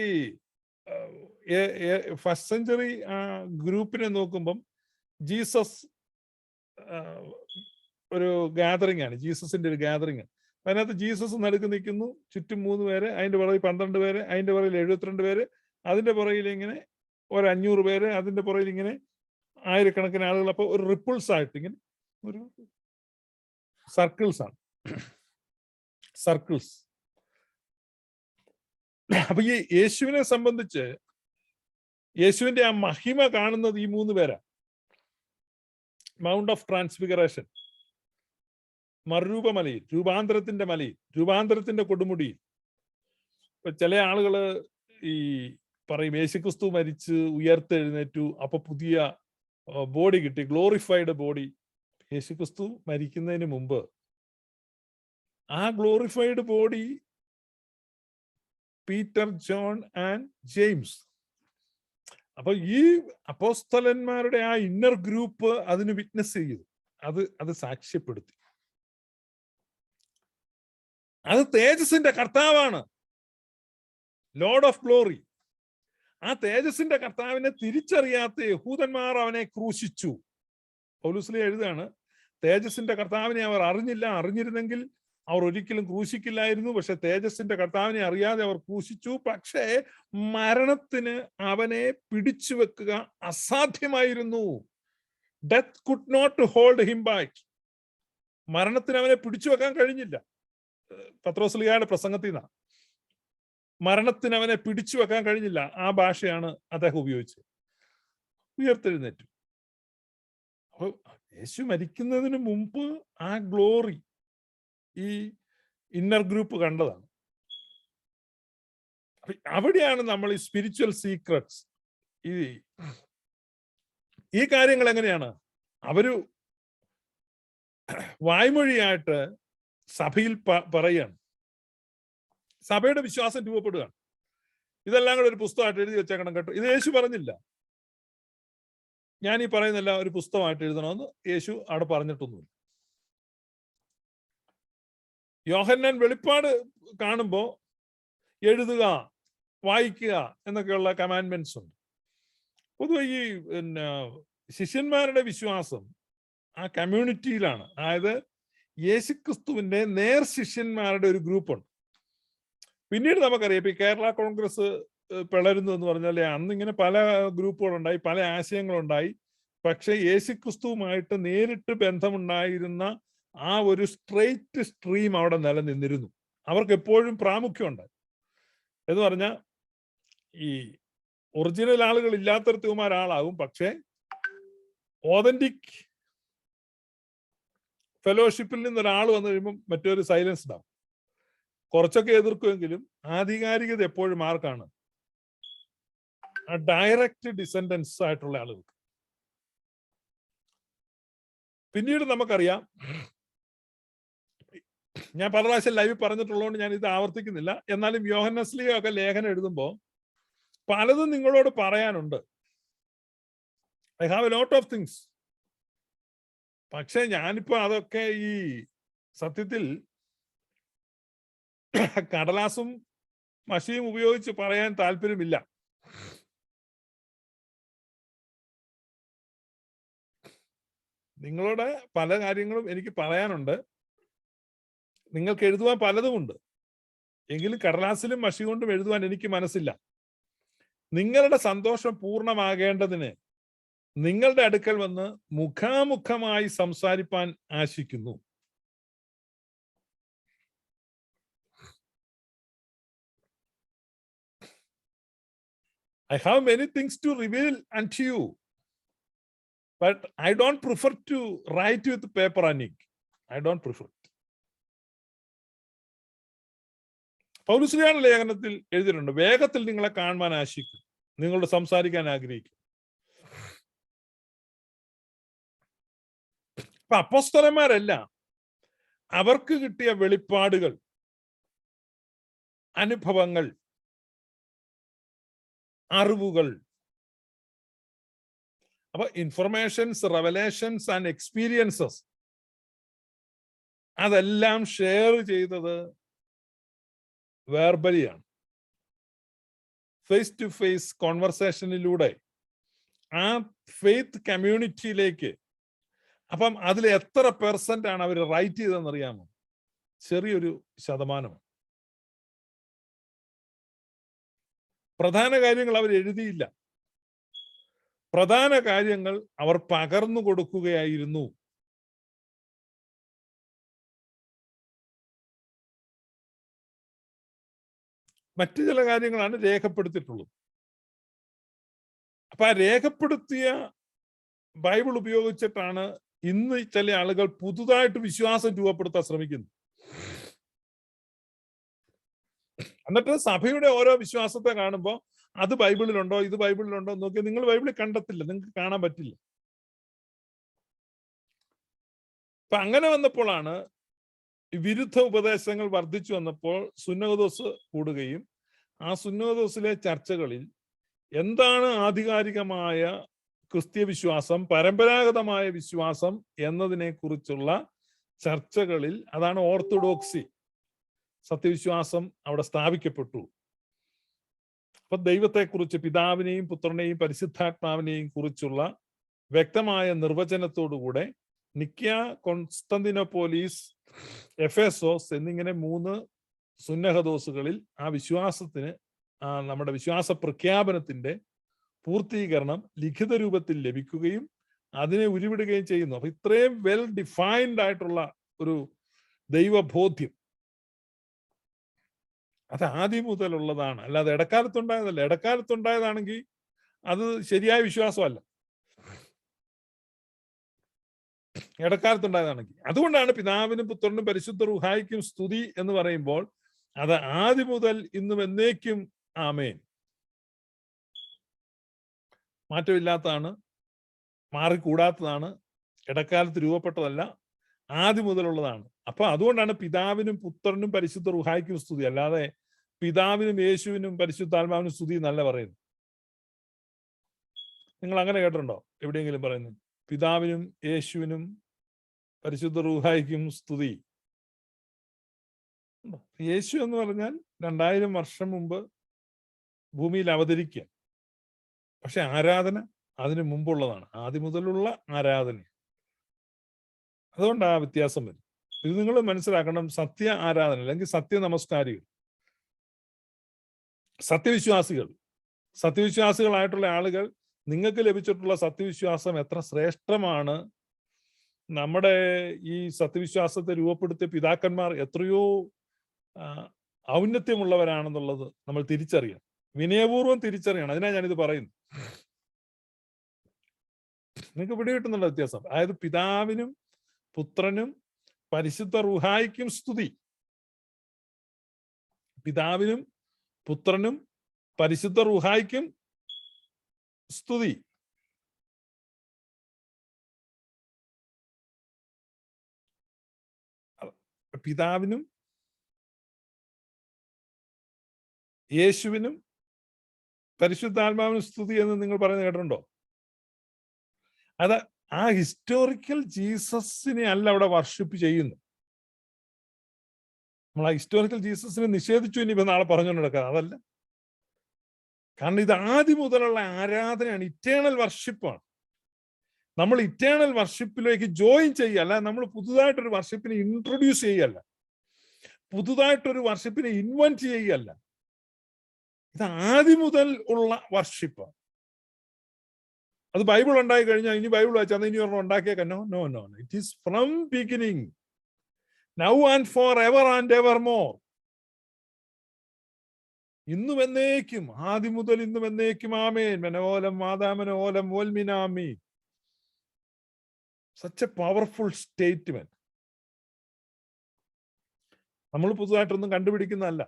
ഫസ്റ്റ് സെഞ്ചുറി ഗ്രൂപ്പിനെ നോക്കുമ്പം ജീസസ് ഒരു ഗാദറിംഗ് ആണ്, ജീസസിന്റെ ഒരു ഗാദറിംഗ്. അതിനകത്ത് ജീസസ് നടുക്ക് നിൽക്കുന്നു, ചുറ്റും 3 പേര്, അതിന്റെ പുറകിൽ 12 പേര്, അതിന്റെ പുറകിൽ 72 പേര്, അതിന്റെ പുറകിൽ ഇങ്ങനെ ഒരു 500 പേര്, അതിന്റെ പുറകിൽ ഇങ്ങനെ ആയിരക്കണക്കിന് ആളുകൾ. അപ്പൊ ഒരു റിപ്പിൾസ് ആയിട്ട് ഇങ്ങനെ ഒരു സർക്കിൾസ് ആണ്, സർക്കിൾസ്. അപ്പൊ ഈ യേശുവിനെ സംബന്ധിച്ച് യേശുവിന്റെ ആ മഹിമ കാണുന്നത് ഈ 3 പേരാ. മൗണ്ട് ഓഫ് ട്രാൻസ്ഫിഗറേഷൻ, മറുരൂപമലയിൽ, രൂപാന്തരത്തിന്റെ മലയിൽ, രൂപാന്തരത്തിന്റെ കൊടുമുടിയിൽ. ചില ആളുകള് ഈ പറയും യേശുക്രിസ്തു മരിച്ച് ഉയർത്തെഴുന്നേറ്റു, അപ്പൊ പുതിയ ബോഡി കിട്ടി, ഗ്ലോറിഫൈഡ് ബോഡി. യേശുക്രിസ്തു മരിക്കുന്നതിന് മുമ്പ് ആ glorified body Peter, John and James, അപ്പൊ ഈ അപ്പോസ്തലന്മാരുടെ ആ ഇന്നർ ഗ്രൂപ്പ് അതിന് വിറ്റ്നസ് ചെയ്തു, അത് സാക്ഷ്യപ്പെടുത്തി. അത് തേജസിന്റെ കർത്താവാണ്, ലോർഡ് ഓഫ് ഗ്ലോറി. ആ തേജസിന്റെ കർത്താവിനെ തിരിച്ചറിയാത്ത യഹൂദന്മാർ അവനെ ക്രൂശിച്ചു. പൗലോസ് എഴുതാണ്, തേജസിന്റെ കർത്താവിനെ അവർ അറിഞ്ഞില്ല, അറിഞ്ഞിരുന്നെങ്കിൽ അവർ ഒരിക്കലും ക്രൂശിക്കില്ലായിരുന്നു. പക്ഷെ തേജസിന്റെ കർത്താവിനെ അറിയാതെ അവർ ക്രൂശിച്ചു. പക്ഷേ മരണത്തിന് അവനെ പിടിച്ചു വെക്കുക അസാധ്യമായിരുന്നു. Death could not hold him back. മരണത്തിന് അവനെ പിടിച്ചു വെക്കാൻ കഴിഞ്ഞില്ല. പത്രോസ്ലീഹയുടെ പ്രസംഗത്തിൽ നിന്നാണ്. മരണത്തിന് അവനെ പിടിച്ചു വെക്കാൻ കഴിഞ്ഞില്ല, ആ ഭാഷയാണ് അദ്ദേഹം ഉപയോഗിച്ചത്. ഉയർത്തെഴുന്നേറ്റു. അപ്പൊ യേശു മരിക്കുന്നതിന് മുമ്പ് ആ ഗ്ലോറി ഈ ഇന്നർ ഗ്രൂപ്പ് കണ്ടതാണ്. അവിടെയാണ് നമ്മൾ ഈ സ്പിരിച്വൽ സീക്രട്സ്, ഈ കാര്യങ്ങൾ എങ്ങനെയാണ് അവര് വായ്മൊഴിയായിട്ട് സഭയിൽ പറയുകയാണ്. സഭയുടെ വിശ്വാസം രൂപപ്പെടുകയാണ്. ഇതെല്ലാം കൂടെ ഒരു പുസ്തകമായിട്ട് എഴുതി വെച്ചേക്കണം കേട്ടോ. ഇത് യേശു പറഞ്ഞില്ല, ഞാൻ ഈ പറയുന്നെല്ലാം ഒരു പുസ്തകമായിട്ട് എഴുതണമെന്ന് യേശു അവിടെ പറഞ്ഞിട്ടൊന്നുമില്ല. യോഹന്നാൻ വെളിപ്പാട് കാണുമ്പോൾ എഴുതുക, വായിക്കുക എന്നൊക്കെയുള്ള കമാൻഡ്മെന്റ്സ് ഉണ്ട്. പൊതുവെ ഈ ശിഷ്യന്മാരുടെ വിശ്വാസം ആ കമ്മ്യൂണിറ്റിയിലാണ്. അതായത് യേശുക്രിസ്തുവിന്റെ നേർ ശിഷ്യന്മാരുടെ ഒരു ഗ്രൂപ്പുണ്ട്. പിന്നീട് നമുക്കറിയാം, ഇപ്പൊ കേരള കോൺഗ്രസ് പിളരുന്നു എന്ന് പറഞ്ഞാൽ അന്നിങ്ങനെ പല ഗ്രൂപ്പുകളുണ്ടായി, പല ആശയങ്ങളുണ്ടായി. പക്ഷെ യേശുക്രിസ്തുവുമായിട്ട് നേരിട്ട് ബന്ധമുണ്ടായിരുന്ന ആ ഒരു സ്ട്രെയിറ്റ് സ്ട്രീം അവിടെ നിലനിന്നിരുന്നു. അവർക്ക് എപ്പോഴും പ്രാമുഖ്യമുണ്ട്. എന്ന് പറഞ്ഞാൽ ഈ ഒറിജിനൽ ആളുകൾ ഇല്ലാത്തടത്തുമാർ ആളാകും, പക്ഷെ ഓതന്റിക് ഫെലോഷിപ്പിൽ നിന്ന് ഒരാൾ വന്നു കഴിയുമ്പോൾ മറ്റൊരു സൈലൻസ് ഉണ്ടാവും. കുറച്ചൊക്കെ എതിർക്കുമെങ്കിലും ആധികാരികത എപ്പോഴും ആർക്കാണ്? ആ ഡയറക്റ്റ് ഡിസെൻഡൻസ് ആയിട്ടുള്ള ആളുകൾക്ക്. പിന്നീട് നമുക്കറിയാം, ഞാൻ പല പ്രാവശ്യം ലൈവിൽ പറഞ്ഞിട്ടുള്ളതുകൊണ്ട് ഞാൻ ഇത് ആവർത്തിക്കുന്നില്ല. എന്നാലും യോഹന്നാൻ ശ്ലീഹ ഒക്കെ ലേഖനം എഴുതുമ്പോൾ പലതും നിങ്ങളോട് പറയാനുണ്ട്. I have a lot of things. പക്ഷെ ഞാനിപ്പോ അതൊക്കെ ഈ സത്യത്തിൽ കടലാസും മഷിയും ഉപയോഗിച്ച് പറയാൻ താല്പര്യമില്ല. നിങ്ങളോട് പല കാര്യങ്ങളും എനിക്ക് പറയാനുണ്ട്. നിങ്ങൾക്ക് എഴുതുവാൻ പലതുമുണ്ട്, എങ്കിലും കടലാസിലും മഷി കൊണ്ടും എഴുതുവാൻ എനിക്ക് മനസ്സില്ല. നിങ്ങളുടെ സന്തോഷം പൂർണ്ണമാകേണ്ടതിന് നിങ്ങളുടെ അടുക്കൽ വന്ന് മുഖാമുഖമായി സംസാരിപ്പാൻ ആശിക്കുന്നു. I have many things to reveal unto you, but I don't prefer to write with paper and ink. I don't prefer it. പൗലോസ്ലിഹ ലേഖനത്തിൽ എഴുതിയിട്ടുണ്ട്, വേഗത്തിൽ നിങ്ങളെ കാണുവാൻ ആശിക്കും, നിങ്ങളോട് സംസാരിക്കാൻ ആഗ്രഹിക്കും. അപ്പൊ അപ്പോസ്തലന്മാരെല്ലാം അവർക്ക് കിട്ടിയ വെളിപ്പാടുകൾ, അനുഭവങ്ങൾ, അറിവുകൾ, അപ്പൊ ഇൻഫർമേഷൻസ്, റെവലേഷൻസ് ആൻഡ് എക്സ്പീരിയൻസസ് അതെല്ലാം ഷെയർ ചെയ്തത് വെർബലിയാണ്, ഫേസ് ടു ഫേസ് കോൺവെർസേഷനിലൂടെ ആ ഫെയ്ത്ത് കമ്മ്യൂണിറ്റിയിലേക്ക്. അപ്പം അതിൽ എത്ര പെർസെന്റ് ആണ് അവർ റൈറ്റ് ചെയ്തതെന്ന് അറിയാമോ? ചെറിയൊരു ശതമാനം. പ്രധാന കാര്യങ്ങൾ അവർ എഴുതിയില്ല, പ്രധാന കാര്യങ്ങൾ അവർ പകർന്നു കൊടുക്കുകയായിരുന്നു. മറ്റു ചില കാര്യങ്ങളാണ് രേഖപ്പെടുത്തിയിട്ടുള്ളത്. അപ്പൊ ആ രേഖപ്പെടുത്തിയ ബൈബിൾ ഉപയോഗിച്ചിട്ടാണ് ഇന്ന് ചില ആളുകൾ പുതുതായിട്ട് വിശ്വാസം രൂപപ്പെടുത്താൻ ശ്രമിക്കുന്നത്. എന്നിട്ട് സഭയുടെ ഓരോ വിശ്വാസത്തെ കാണുമ്പോൾ അത് ബൈബിളിലുണ്ടോ, ഇത് ബൈബിളിലുണ്ടോ നോക്കി നിങ്ങൾ ബൈബിളിൽ കണ്ടെത്തില്ല, നിങ്ങൾക്ക് കാണാൻ പറ്റില്ല. അപ്പൊ അങ്ങനെ വന്നപ്പോഴാണ് വിരുദ്ധ ഉപദേശങ്ങൾ വർദ്ധിച്ചു വന്നപ്പോൾ സുന്നഹദോസ് കൂടുകയും ആ സുന്നഹദോസിലെ ചർച്ചകളിൽ എന്താണ് ആധികാരികമായ ക്രിസ്തീയ വിശ്വാസം, പരമ്പരാഗതമായ വിശ്വാസം എന്നതിനെ കുറിച്ചുള്ള ചർച്ചകളിൽ, അതാണ് ഓർത്തഡോക്സി, സത്യവിശ്വാസം അവിടെ സ്ഥാപിക്കപ്പെട്ടു. അപ്പൊ ദൈവത്തെക്കുറിച്ച്, പിതാവിനെയും പുത്രനെയും പരിശുദ്ധാത്മാവിനെയും കുറിച്ചുള്ള വ്യക്തമായ നിർവചനത്തോടുകൂടെ നിക്യ, കോൺസ്തന്തിനോപ്പോലിസ്, എഫേസോസ് എന്നിങ്ങനെ 3 സുന്നഹദോസുകളിൽ ആ വിശ്വാസത്തിന്, നമ്മുടെ വിശ്വാസ പ്രഖ്യാപനത്തിന്റെ പൂർത്തീകരണം ലിഖിത രൂപത്തിൽ ലഭിക്കുകയും അതിനെ ഉരുവിടുകയും ചെയ്യുന്നു. അപ്പൊ ഇത്രയും വെൽ ഡിഫൈൻഡ് ആയിട്ടുള്ള ഒരു ദൈവബോധ്യം അത് ആദ്യം മുതലുള്ളതാണ്, അല്ലാതെ ഇടക്കാലത്തുണ്ടായതല്ല. ഇടക്കാലത്തുണ്ടായതാണെങ്കിൽ അത് ശരിയായ വിശ്വാസമല്ല, ഇടക്കാലത്തുണ്ടായതാണെങ്കിൽ. അതുകൊണ്ടാണ് പിതാവിനും പുത്രനും പരിശുദ്ധ റൂഹായിക്കും സ്തുതി എന്ന് പറയുമ്പോൾ അത് ആദ്യം മുതൽ ഇന്നും എന്നേക്കും ആമേൻ, മാറ്റമില്ലാത്തതാണ്, മാറിക്കൂടാത്തതാണ്, ഇടക്കാലത്ത് രൂപപ്പെട്ടതല്ല, ആദ്യം മുതലുള്ളതാണ്. അപ്പൊ അതുകൊണ്ടാണ് പിതാവിനും പുത്രനും പരിശുദ്ധ റൂഹായിക്കും സ്തുതി, അല്ലാതെ പിതാവിനും യേശുവിനും പരിശുദ്ധാത്മാവിനും സ്തുതി എന്നല്ല പറയുന്നത്. നിങ്ങൾ അങ്ങനെ കേട്ടിട്ടുണ്ടോ എവിടെയെങ്കിലും പറയുന്നത്? പിതാവിനും യേശുവിനും പരിശുദ്ധ റൂഹായിക്കും സ്തുതി. യേശു എന്ന് പറഞ്ഞാൽ 2000 വർഷം മുമ്പ് ഭൂമിയിൽ അവതരിക്കുക, പക്ഷെ ആരാധന അതിനു മുമ്പുള്ളതാണ്, ആദ്യം മുതലുള്ള ആരാധന. അതുകൊണ്ട് ആ വ്യത്യാസം വരും. ഇത് നിങ്ങൾ മനസ്സിലാക്കണം. സത്യ ആരാധന അല്ലെങ്കിൽ സത്യ നമസ്കാരികൾ, സത്യവിശ്വാസികളായിട്ടുള്ള ആളുകൾ, നിങ്ങൾക്ക് ലഭിച്ചിട്ടുള്ള സത്യവിശ്വാസം എത്ര ശ്രേഷ്ഠമാണ്. നമ്മുടെ ഈ സത്യവിശ്വാസത്തെ രൂപപ്പെടുത്തിയ പിതാക്കന്മാർ എത്രയോ ഔന്നത്യമുള്ളവരാണെന്നുള്ളത് നമ്മൾ തിരിച്ചറിയണം, വിനയപൂർവ്വം തിരിച്ചറിയണം. അതിനാ ഞാനിത് പറയുന്നു. നിങ്ങൾക്ക് പിടി കിട്ടുന്നുള്ള വ്യത്യാസം. അതായത് പിതാവിനും പുത്രനും പരിശുദ്ധ റൂഹായിക്കും സ്തുതി, പിതാവിനും പുത്രനും പരിശുദ്ധ റൂഹായിക്കും സ്തുതി. പിതാവിനും യേശുവിനും പരിശുദ്ധാത്മാവിനും സ്തുതി എന്ന് നിങ്ങൾ പറയുന്നത് കേട്ടിട്ടുണ്ടോ? അത് ആ ഹിസ്റ്റോറിക്കൽ ജീസസിനെ അല്ല അവിടെ വർഷിപ്പ് ചെയ്യുന്നു. നമ്മൾ ആ ഹിസ്റ്റോറിക്കൽ ജീസസിനെ നിഷേധിച്ചു ഇനിയിപ്പോ നാളെ പറഞ്ഞുകൊണ്ട് നടക്കുക, അതല്ല. കാരണം ഇത് ആദ്യം മുതലുള്ള ആരാധനയാണ്, ഇറ്റേണൽ വർഷിപ്പാണ്. നമ്മൾ ഇറ്റേണൽ വർഷിപ്പിലേക്ക് ജോയിൻ ചെയ്യല്ല, നമ്മൾ പുതുതായിട്ടൊരു വർഷിപ്പിനെ ഇൻട്രൊഡ്യൂസ് ചെയ്യല്ല, പുതുതായിട്ടൊരു വർഷിപ്പിനെ ഇൻവെന്റ് ചെയ്യല്ല. ഇത് ആദ്യം മുതൽ ഉള്ള വർഷിപ്പാണ്. അത് ബൈബിൾ ഉണ്ടായി കഴിഞ്ഞാൽ ഇനി ബൈബിൾ വായിച്ചാൽ ഇനി ഒരെണ്ണം ഉണ്ടാക്കിയേക്കാം. No no no, it is from beginning, now and for ever and ever more. ഇന്നും എന്നേക്കും, ആദ്യം മുതൽ ഇന്നും എന്നേക്കും ആമേൻ. മനോലം മാതാമനോലം ഓൽമിനാമി. Such a powerful statement. നമ്മൾ പുതുതായിട്ടൊന്നും കണ്ടുപിടിക്കുന്നതല്ല.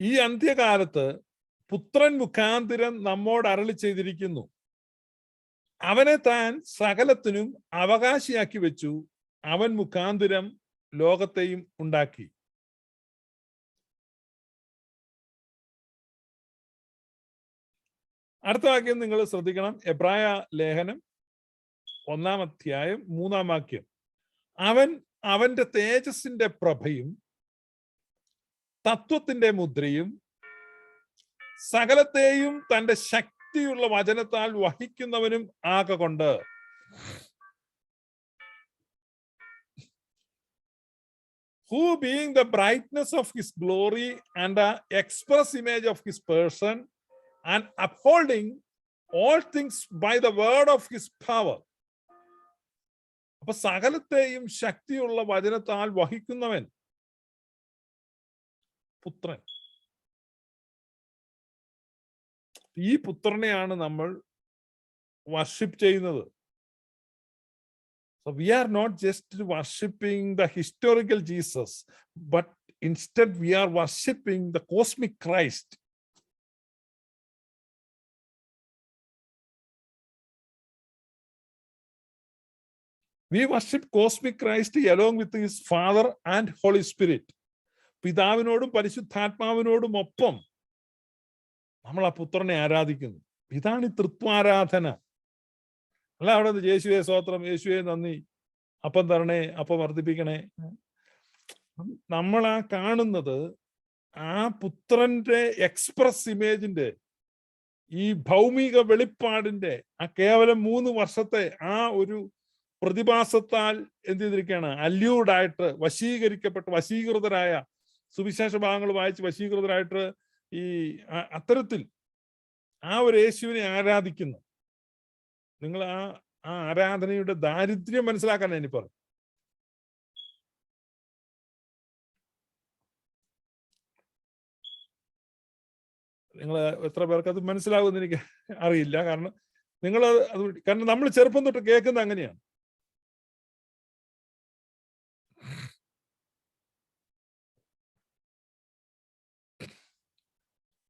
ഈ അന്ത്യകാലത്ത് പുത്രൻ മുഖാന്തരം നമ്മോട് അരുളി ചെയ്തിരിക്കുന്നു, അവനെ താൻ സകലത്തിനും അവകാശിയാക്കി വെച്ചു, അവൻ മുഖാന്തരം ലോകത്തെയും ഉണ്ടാക്കി. അടുത്ത വാക്യം നിങ്ങൾ ശ്രദ്ധിക്കണം. എബ്രായ ലേഖനം 1-ാം അധ്യായം 3-ാം വാക്യം. അവൻ അവന്റെ തേജസ്സിന്റെ പ്രഭയും തത്വത്തിന്റെ മുദ്രയും സകലത്തെയും തന്റെ ശക്തിയുള്ള വചനത്താൽ വഹിക്കുന്നവനും ആകൊണ്ട് who being the brightness of his glory and the express image of his person and upholding all things by the word of his power. അപ്പൊ സകലത്തെയും ശക്തിയുള്ള വചനത്താൽ വഹിക്കുന്നവൻ പുത്രൻ. ഈ പുത്രനെയാണ് നമ്മൾ വർഷിപ്പ് ചെയ്യുന്നത്. So we are not just worshipping the historical Jesus, but instead we are worshipping the cosmic Christ. We worship cosmic Christ along with his Father and Holy Spirit. പിതാവിനോടും പരിശുദ്ധാത്മാവിനോടും ഒപ്പം നമ്മൾ ആ പുത്രനെ ആരാധിക്കുന്നു. ഇതാണ് ഈ തൃത്വാരാധന. അല്ല അവിടെ യേശുവേ സ്തോത്രം, യേശുവേ നന്ദി, അപ്പം തരണേ, അപ്പം വർദ്ധിപ്പിക്കണേ. നമ്മൾ ആ കാണുന്നത് ആ പുത്രന്റെ എക്സ്പ്രസ് ഇമേജിന്റെ, ഈ ഭൗമിക വെളിപ്പാടിന്റെ ആ കേവലം 3 വർഷത്തെ ആ ഒരു പ്രതിഭാസത്താൽ എന്ത് ചെയ്തിരിക്കുകയാണ്, അല്യൂർഡായിട്ട് വശീകൃതരായ, സുവിശേഷ ഭാഗങ്ങൾ വായിച്ച് വശീകൃതരായിട്ട് ഈ അത്തരത്തിൽ ആ ഒരു യേശുവിനെ ആരാധിക്കുന്നു. നിങ്ങൾ ആ ആരാധനയുടെ ദാരിദ്ര്യം മനസ്സിലാക്കാൻ ഇനി പറഞ്ഞു. നിങ്ങൾ എത്ര പേർക്ക് അത് മനസ്സിലാകുമെന്ന് എനിക്ക് അറിയില്ല. കാരണം കാരണം നമ്മൾ ചെറുപ്പം തൊട്ട് കേൾക്കുന്നത് അങ്ങനെയാണ്.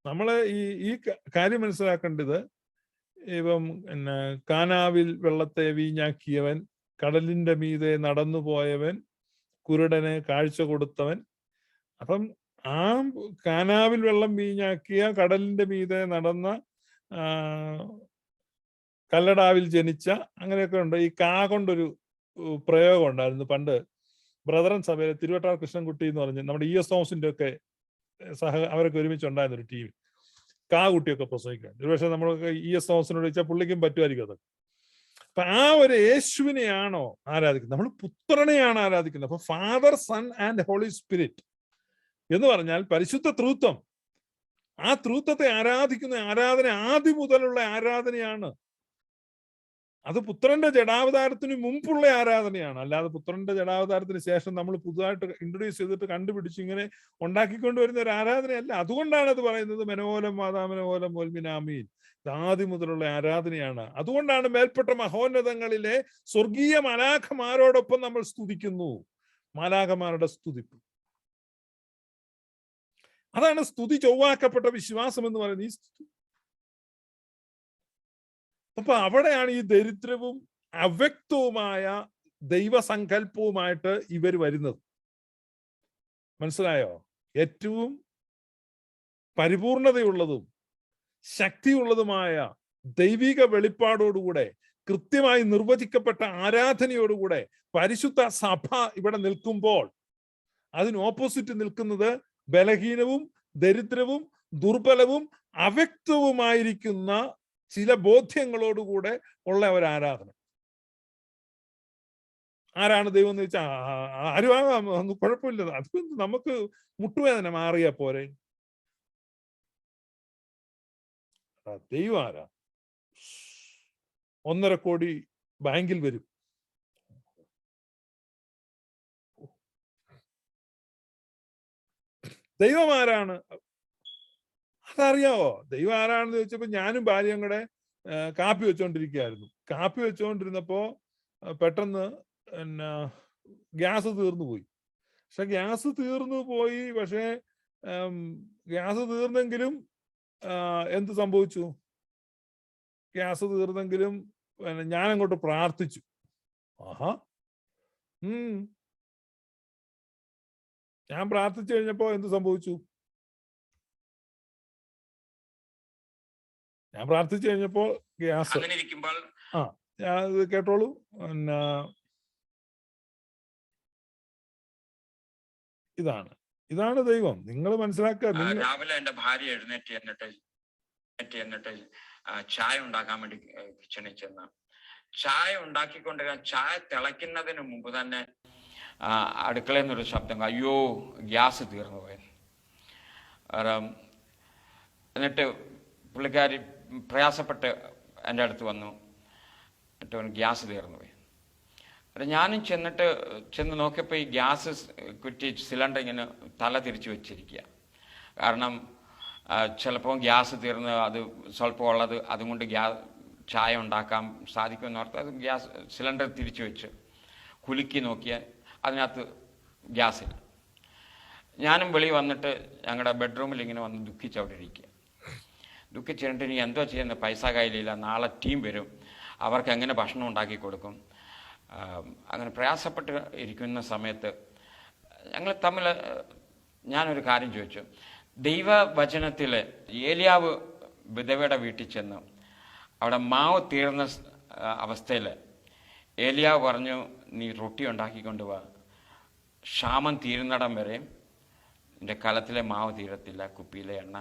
നമ്മള് ഈ കാര്യം മനസ്സിലാക്കേണ്ടത്, ഇപ്പം കാനാവിൽ വെള്ളത്തെ വീഞ്ഞാക്കിയവൻ, കടലിന്റെ മീതെ നടന്നു പോയവൻ, കുരുടന് കാഴ്ച കൊടുത്തവൻ. അപ്പം ആ കാനാവിൽ വെള്ളം വീഞ്ഞാക്കിയ, കടലിന്റെ മീതെ നടന്ന, കല്ലടാവിൽ ജനിച്ച, അങ്ങനെയൊക്കെ ഉണ്ട്. ഈ കാ കൊണ്ടൊരു പ്രയോഗം ഉണ്ടായിരുന്നു പണ്ട് ബ്രദറൻ സഭയിലെ തിരുവട്ടാർ കൃഷ്ണൻകുട്ടി എന്ന് പറഞ്ഞ് നമ്മുടെ ES തോമസിന്റെ ഒക്കെ അവരൊക്കെ ഒരുമിച്ചുണ്ടായിരുന്ന ഒരു ടീം. കാ കുട്ടിയൊക്കെ പ്രസംഗിക്കാൻ. ഒരുപക്ഷെ നമ്മളൊക്കെ ES തോമസിനോട് ചോദിച്ചാൽ പുള്ളിക്കും പറ്റുമായിരിക്കും അത്. അപ്പൊ ആ ഒരു യേശുവിനെയാണോ ആരാധിക്കുന്നത്? നമ്മൾ പുത്രനെയാണ് ആരാധിക്കുന്നത്. അപ്പൊ father, son and holy spirit എന്ന് പറഞ്ഞാൽ പരിശുദ്ധ ത്രിത്വം. ആ ത്രിത്വത്തെ ആരാധിക്കുന്ന ആരാധന ആദ്യം മുതലുള്ള ആരാധനയാണ്. അത് പുത്രന്റെ ജഡാവതാരത്തിന് മുമ്പുള്ള ആരാധനയാണ്. അല്ലാതെ പുത്രന്റെ ജഡാവതാരത്തിന് ശേഷം നമ്മൾ പുതുതായിട്ട് ഇൻട്രൊഡ്യൂസ് ചെയ്തിട്ട് കണ്ടുപിടിച്ച് ഇങ്ങനെ ഉണ്ടാക്കിക്കൊണ്ടുവരുന്ന ഒരു ആരാധനയല്ല. അതുകൊണ്ടാണ് അത് പറയുന്നത് മനോലം മാതാമനോലം ഓൽമിനാമീൻ. ആദ്യം മുതലുള്ള ആരാധനയാണ്. അതുകൊണ്ടാണ് മേൽപ്പെട്ട മഹോന്നതങ്ങളിലെ സ്വർഗീയ മാലാഖമാരോടൊപ്പം നമ്മൾ സ്തുതിക്കുന്നു. മാലാഖമാരുടെ സ്തുതിപ്പ്, അതാണ് സ്തുതി ചൊവ്വാക്കപ്പെട്ട വിശ്വാസം എന്ന് പറയുന്നത്. ഈ സ്തുതി, അപ്പൊ അവിടെയാണ് ഈ ദരിദ്രവും അവ്യക്തവുമായ ദൈവസങ്കല്പവുമായിട്ട് ഇവർ വരുന്നത്. മനസ്സിലായോ? ഏറ്റവും പരിപൂർണതയുള്ളതും ശക്തിയുള്ളതുമായ ദൈവിക വെളിപ്പാടോടുകൂടെ, കൃത്യമായി നിർവചിക്കപ്പെട്ട ആരാധനയോടുകൂടെ പരിശുദ്ധ സഭ ഇവിടെ നിൽക്കുമ്പോൾ അതിന് ഓപ്പോസിറ്റ് നിൽക്കുന്നത് ബലഹീനവും ദരിദ്രവും ദുർബലവും അവ്യക്തവുമായിരിക്കുന്ന ചില ബോധ്യങ്ങളോടുകൂടെ ഉള്ള ഒരു ആരാധന. ആരാണ് ദൈവം എന്ന് വെച്ചാൽ ആരുമാകാം, ഒന്നും കുഴപ്പമില്ല. അത് നമുക്ക് മുട്ടുവേദന മാറിയാ പോരെ. ദൈവം ആരാ? 1.5 കോടി ബാങ്കിൽ വരും. ദൈവം ആരാണ് അതറിയാവോ? ദൈവം ആരാണെന്ന് ചോദിച്ചപ്പോ ഞാനും ഭാര്യയും കൂടെ കാപ്പി വെച്ചോണ്ടിരിക്കുകയായിരുന്നു. കാപ്പി വെച്ചോണ്ടിരുന്നപ്പോ പെട്ടെന്ന് ഗ്യാസ് തീർന്നു പോയി. പക്ഷെ ഗ്യാസ് തീർന്നെങ്കിലും എന്ത് സംഭവിച്ചു? ഗ്യാസ് തീർന്നെങ്കിലും ഞാൻ അങ്ങോട്ട് പ്രാർത്ഥിച്ചു. ആഹാ, ഞാൻ പ്രാർത്ഥിച്ചു കഴിഞ്ഞപ്പോ എന്ത് സംഭവിച്ചു? ഞാൻ പ്രാർത്ഥിച്ചു കഴിഞ്ഞപ്പോ ഗ്യാസ് കേട്ടോളൂ. പിന്നെ ഇതാണ് ദൈവം. നിങ്ങൾ മനസ്സിലാക്കുക. രാവിലെ എന്റെ ഭാര്യ എഴുന്നേറ്റ് എന്നിട്ട് ചായ ഉണ്ടാക്കാൻ വേണ്ടി കിച്ചണിൽ ചെന്ന് ചായ ഉണ്ടാക്കിക്കൊണ്ടിരിക്കാൻ, ചായ തിളയ്ക്കുന്നതിന് മുമ്പ് തന്നെ അടുക്കളയിൽ നിന്നൊരു ശബ്ദം, അയ്യോ ഗ്യാസ് തീർന്നു പോയി. എന്നിട്ട് പുള്ളിക്കാരി പ്രയാസപ്പെട്ട് എൻ്റെ അടുത്ത് വന്നു. എന്നിട്ട് ഗ്യാസ് തീർന്നു പോയി. ഞാനും ചെന്ന് നോക്കിയപ്പോൾ ഈ ഗ്യാസ് കുറ്റി സിലിണ്ടർ ഇങ്ങനെ തല തിരിച്ചു വെച്ചിരിക്കുക. കാരണം ചിലപ്പോൾ ഗ്യാസ് തീർന്ന് അത് സ്വല്പം ഉള്ളത് അതുകൊണ്ട് ചായ ഉണ്ടാക്കാൻ സാധിക്കുമെന്ന് ഓർത്ത് അത് ഗ്യാസ് സിലിണ്ടർ തിരിച്ചു വെച്ച് കുലുക്കി നോക്കിയാൽ അതിനകത്ത് ഗ്യാസില്ല. ഞാനും വെളി വന്നിട്ട് ഞങ്ങളുടെ ബെഡ്റൂമിൽ ഇങ്ങനെ വന്ന് ദുഃഖിച്ചവിടെ ഇരിക്കുക. ദുഃഖിച്ചിട്ട് ഇനി എന്തോ ചെയ്യുന്ന, പൈസ കയ്യിലില്ല, നാളെ ടീം വരും, അവർക്ക് എങ്ങനെ ഭക്ഷണം ഉണ്ടാക്കി കൊടുക്കും. അങ്ങനെ പ്രയാസപ്പെട്ട് ഇരിക്കുന്ന സമയത്ത് ഞങ്ങൾ തമ്മിൽ ഞാനൊരു കാര്യം ചോദിച്ചു. ദൈവവചനത്തിൽ ഏലിയാവ് വിധവയുടെ വീട്ടിൽ ചെന്ന് അവിടെ മാവ് തീർന്ന അവസ്ഥയിൽ ഏലിയാവ് പറഞ്ഞു, നീ റൊട്ടി ഉണ്ടാക്കിക്കൊണ്ട് വാ, ക്ഷാമം തീരുന്നിടം വരെ എൻ്റെ കലത്തിലെ മാവ് തീരത്തില്ല, കുപ്പിയിലെ എണ്ണ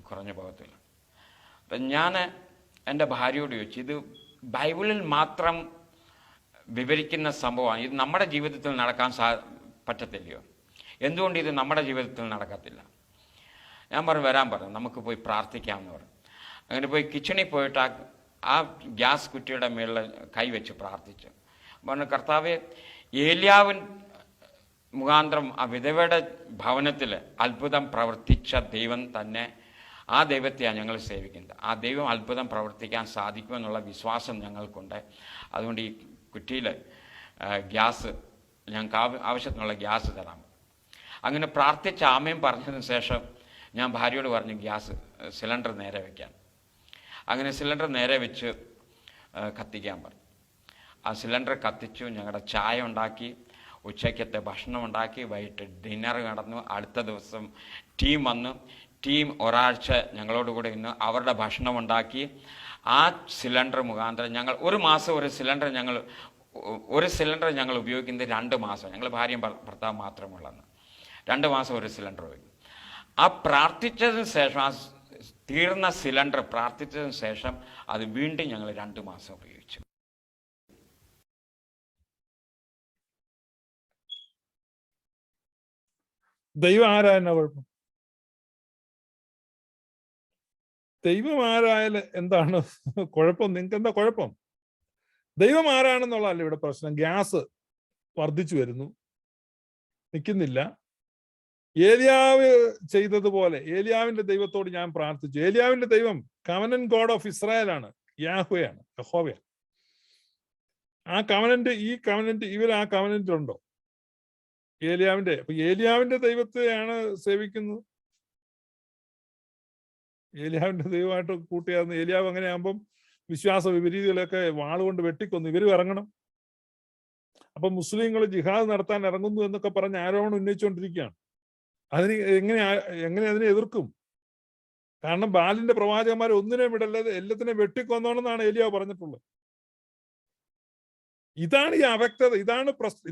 കുറഞ്ഞു പോകത്തില്ല. അപ്പം ഞാൻ എൻ്റെ ഭാര്യയോട് ചോദിച്ചു, ഇത് ബൈബിളിൽ മാത്രം വിവരിക്കുന്ന സംഭവമാണ്, ഇത് നമ്മുടെ ജീവിതത്തിൽ നടക്കാൻ പറ്റത്തില്ലയോ? എന്തുകൊണ്ട് ഇത് നമ്മുടെ ജീവിതത്തിൽ നടക്കത്തില്ല? ഞാൻ വരാൻ പറഞ്ഞു, നമുക്ക് പോയി പ്രാർത്ഥിക്കാമെന്ന് പറഞ്ഞു. അങ്ങനെ പോയി കിച്ചണിൽ പോയിട്ട് ആ ഗ്യാസ് കുറ്റിയുടെ മേളിൽ കൈവച്ച് പ്രാർത്ഥിച്ചു. പറഞ്ഞു, കർത്താവേ, ഏലിയാവിൻ മുഖാന്തരം ആ വിധവയുടെ ഭവനത്തിൽ അത്ഭുതം പ്രവർത്തിച്ച ദൈവം തന്നെ, ആ ദൈവത്തെയാണ് ഞങ്ങൾ സേവിക്കുന്നത്. ആ ദൈവം അത്ഭുതം പ്രവർത്തിക്കാൻ സാധിക്കുമെന്നുള്ള വിശ്വാസം ഞങ്ങൾക്കുണ്ട്. അതുകൊണ്ട് ഈ കുറ്റിയിൽ ഗ്യാസ്, ഞങ്ങൾക്ക് ആവശ്യത്തിനുള്ള ഗ്യാസ് തരാം. അങ്ങനെ പ്രാർത്ഥിച്ച ആമയും പറഞ്ഞതിന് ശേഷം ഞാൻ ഭാര്യയോട് പറഞ്ഞു, ഗ്യാസ് സിലിണ്ടർ നേരെ വയ്ക്കാൻ. അങ്ങനെ സിലിണ്ടർ നേരെ വെച്ച് കത്തിക്കാൻ പറഞ്ഞു. ആ സിലിണ്ടർ കത്തിച്ചു. ഞങ്ങളുടെ ചായ ഉണ്ടാക്കി, ഉച്ചയ്ക്കത്തെ ഭക്ഷണം ഉണ്ടാക്കി, വൈകിട്ട് ഡിന്നർ നടന്നു. അടുത്ത ദിവസം ടീം വന്നു. ടീം ഒരാഴ്ച ഞങ്ങളോട് കൂടെ ഇന്ന് അവരുടെ ഭക്ഷണം ഉണ്ടാക്കി. ആ സിലിണ്ടർ മുഖാന്തരം ഞങ്ങൾ ഒരു മാസം ഒരു സിലിണ്ടർ ഞങ്ങൾ ഉപയോഗിക്കുന്നത് 2 മാസം. ഞങ്ങൾ ഭാര്യയും ഭർത്താവ് മാത്രമുള്ളതെന്ന് 2 മാസം ഒരു സിലിണ്ടർ ഉപയോഗിക്കും. ആ പ്രാർത്ഥിച്ചതിന് ശേഷം, ആ തീർന്ന സിലിണ്ടർ പ്രാർത്ഥിച്ചതിന് ശേഷം അത് വീണ്ടും ഞങ്ങൾ 2 മാസം ഉപയോഗിച്ചു. ദൈവം ആരായെന്ന കുഴപ്പം? ദൈവം ആരായാൽ എന്താണ് കുഴപ്പം? നിങ്ങൾക്ക് എന്താ കുഴപ്പം? ദൈവം ആരാണെന്നുള്ളതല്ല ഇവിടെ പ്രശ്നം. ഗ്യാസ് വർദ്ധിച്ചു വരുന്നു, നിൽക്കുന്നില്ല. ഏലിയാവ് ചെയ്തതുപോലെ ഏലിയാവിന്റെ ദൈവത്തോട് ഞാൻ പ്രാർത്ഥിച്ചു. ഏലിയാവിന്റെ ദൈവം കവനന്റ് ഗോഡ് ഓഫ് ഇസ്രായേലാണ്, യാഹ്വയാണ്, യഹോവയാണ്. ആ കവനന്റ്, ഈ കവനന്റ്, ഇവർ ആ കവനന്റിലുണ്ടോ? ഏലിയാവിന്റെ. അപ്പൊ ഏലിയാവിന്റെ ദൈവത്തെയാണ് സേവിക്കുന്നത്. ഏലിയാവിന്റെ ദൈവമായിട്ട് കൂട്ടിയായിരുന്നു. ഏലിയാവ് അങ്ങനെ ആകുമ്പം വിശ്വാസ വിപരീതികളൊക്കെ വാളുകൊണ്ട് വെട്ടിക്കൊന്നു. ഇവരും ഇറങ്ങണം. അപ്പൊ മുസ്ലിങ്ങൾ ജിഹാദ് നടത്താൻ ഇറങ്ങുന്നു എന്നൊക്കെ പറഞ്ഞ് ആരോപണം ഉന്നയിച്ചുകൊണ്ടിരിക്കുകയാണ്. അതിന് എങ്ങനെ അതിനെ എതിർക്കും? കാരണം ബാലിന്റെ പ്രവാചകന്മാർ ഒന്നിനെ വിടല്ലാതെ എല്ലാത്തിനെ വെട്ടിക്കൊന്നോണെന്നാണ് ഏലിയാവ് പറഞ്ഞിട്ടുള്ളത്. ഇതാണ് ഈ അവ്യക്തത,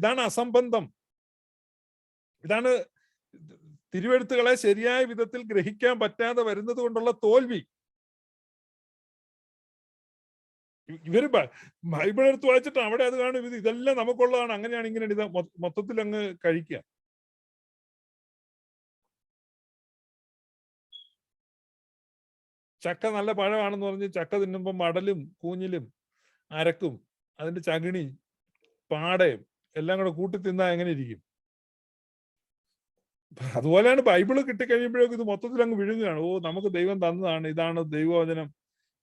ഇതാണ് അസംബന്ധം, ഇതാണ് തിരുവെഴുത്തുകളെ ശരിയായ വിധത്തിൽ ഗ്രഹിക്കാൻ പറ്റാതെ വരുന്നത് കൊണ്ടുള്ള തോൽവി. ഇവര് ബൈബിൾ എടുത്ത് വായിച്ചിട്ട് അവിടെ അത് കാണും, ഇതെല്ലാം നമുക്കുള്ളതാണ്, അങ്ങനെയാണ് ഇങ്ങനെയാണ്, ഇത് മൊത്തത്തിൽ അങ്ങ് കഴിക്കുക. ചക്ക നല്ല പഴമാണെന്ന് പറഞ്ഞ് ചക്ക തിന്നുമ്പോൾ മടലും കൂഞ്ഞിലും അരക്കും അതിന്റെ ചകിണി പാടയും എല്ലാം കൂടെ കൂട്ടി തിന്നാ എങ്ങനെ ഇരിക്കും? അതുപോലെയാണ് ബൈബിള് കിട്ടിക്കഴിയുമ്പോഴേക്കും ഇത് മൊത്തത്തിൽ അങ്ങ് വിഴുങ്ങുകയാണ്. ഓ, നമുക്ക് ദൈവം തന്നതാണ്, ഇതാണ് ദൈവവചനം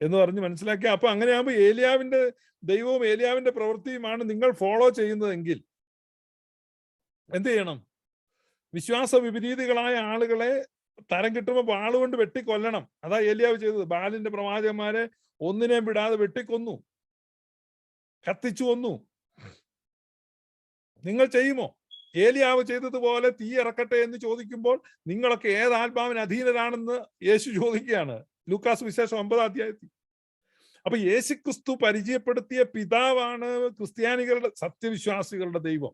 എന്ന് പറഞ്ഞ് മനസ്സിലാക്കി. അപ്പൊ അങ്ങനെയാകുമ്പോ ഏലിയാവിന്റെ ദൈവവും ഏലിയാവിന്റെ പ്രവൃത്തിയുമാണ് നിങ്ങൾ ഫോളോ ചെയ്യുന്നതെങ്കിൽ എന്ത് ചെയ്യണം? വിശ്വാസ വിപരീതികളായ ആളുകളെ തരം കിട്ടുമ്പോൾ വാളുകൊണ്ട് വെട്ടിക്കൊല്ലണം. അതാ ഏലിയാവ് ചെയ്തത്. ബാലിന്റെ പ്രവാചകന്മാരെ ഒന്നിനെയും വിടാതെ വെട്ടിക്കൊന്നു, കത്തിച്ചു കൊന്നു. നിങ്ങൾ ചെയ്യുമോ? ഏലിയാവ് ചെയ്തതുപോലെ തീ ഇറക്കട്ടെ എന്ന് ചോദിക്കുമ്പോൾ നിങ്ങളൊക്കെ ഏത് ആത്മാവിന് അധീനരാണെന്ന് യേശു ചോദിക്കുകയാണ്, ലൂക്കാസ് വിശേഷം 9-ാം അധ്യായത്തിൽ. അപ്പൊ യേശുക്രിസ്തു പരിചയപ്പെടുത്തിയ പിതാവാണ് ക്രിസ്ത്യാനികളുടെ, സത്യവിശ്വാസികളുടെ ദൈവം.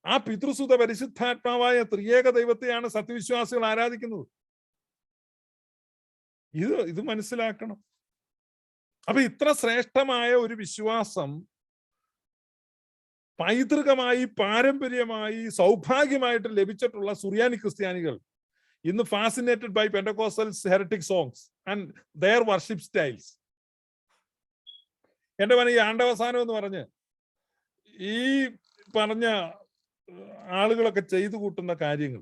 ആ പിതൃസുത പരിശുദ്ധാത്മാവായ ത്രിയേക ദൈവത്തെയാണ് സത്യവിശ്വാസികൾ ആരാധിക്കുന്നത്. ഇത് മനസ്സിലാക്കണം. അപ്പൊ ഇത്ര ശ്രേഷ്ഠമായ ഒരു വിശ്വാസം പൈതൃകമായി, പാരമ്പര്യമായി, സൗഭാഗ്യമായിട്ട് ലഭിച്ചിട്ടുള്ള സുറിയാനി ക്രിസ്ത്യാനികൾ ഇന്ന് fascinated by Pentecostals heretic songs and their worship styles. എന്റെ ഈ ആണ്ടവസാനം എന്ന് പറഞ്ഞ് ഈ പറഞ്ഞ ആളുകളൊക്കെ ചെയ്തു കൂട്ടുന്ന കാര്യങ്ങൾ,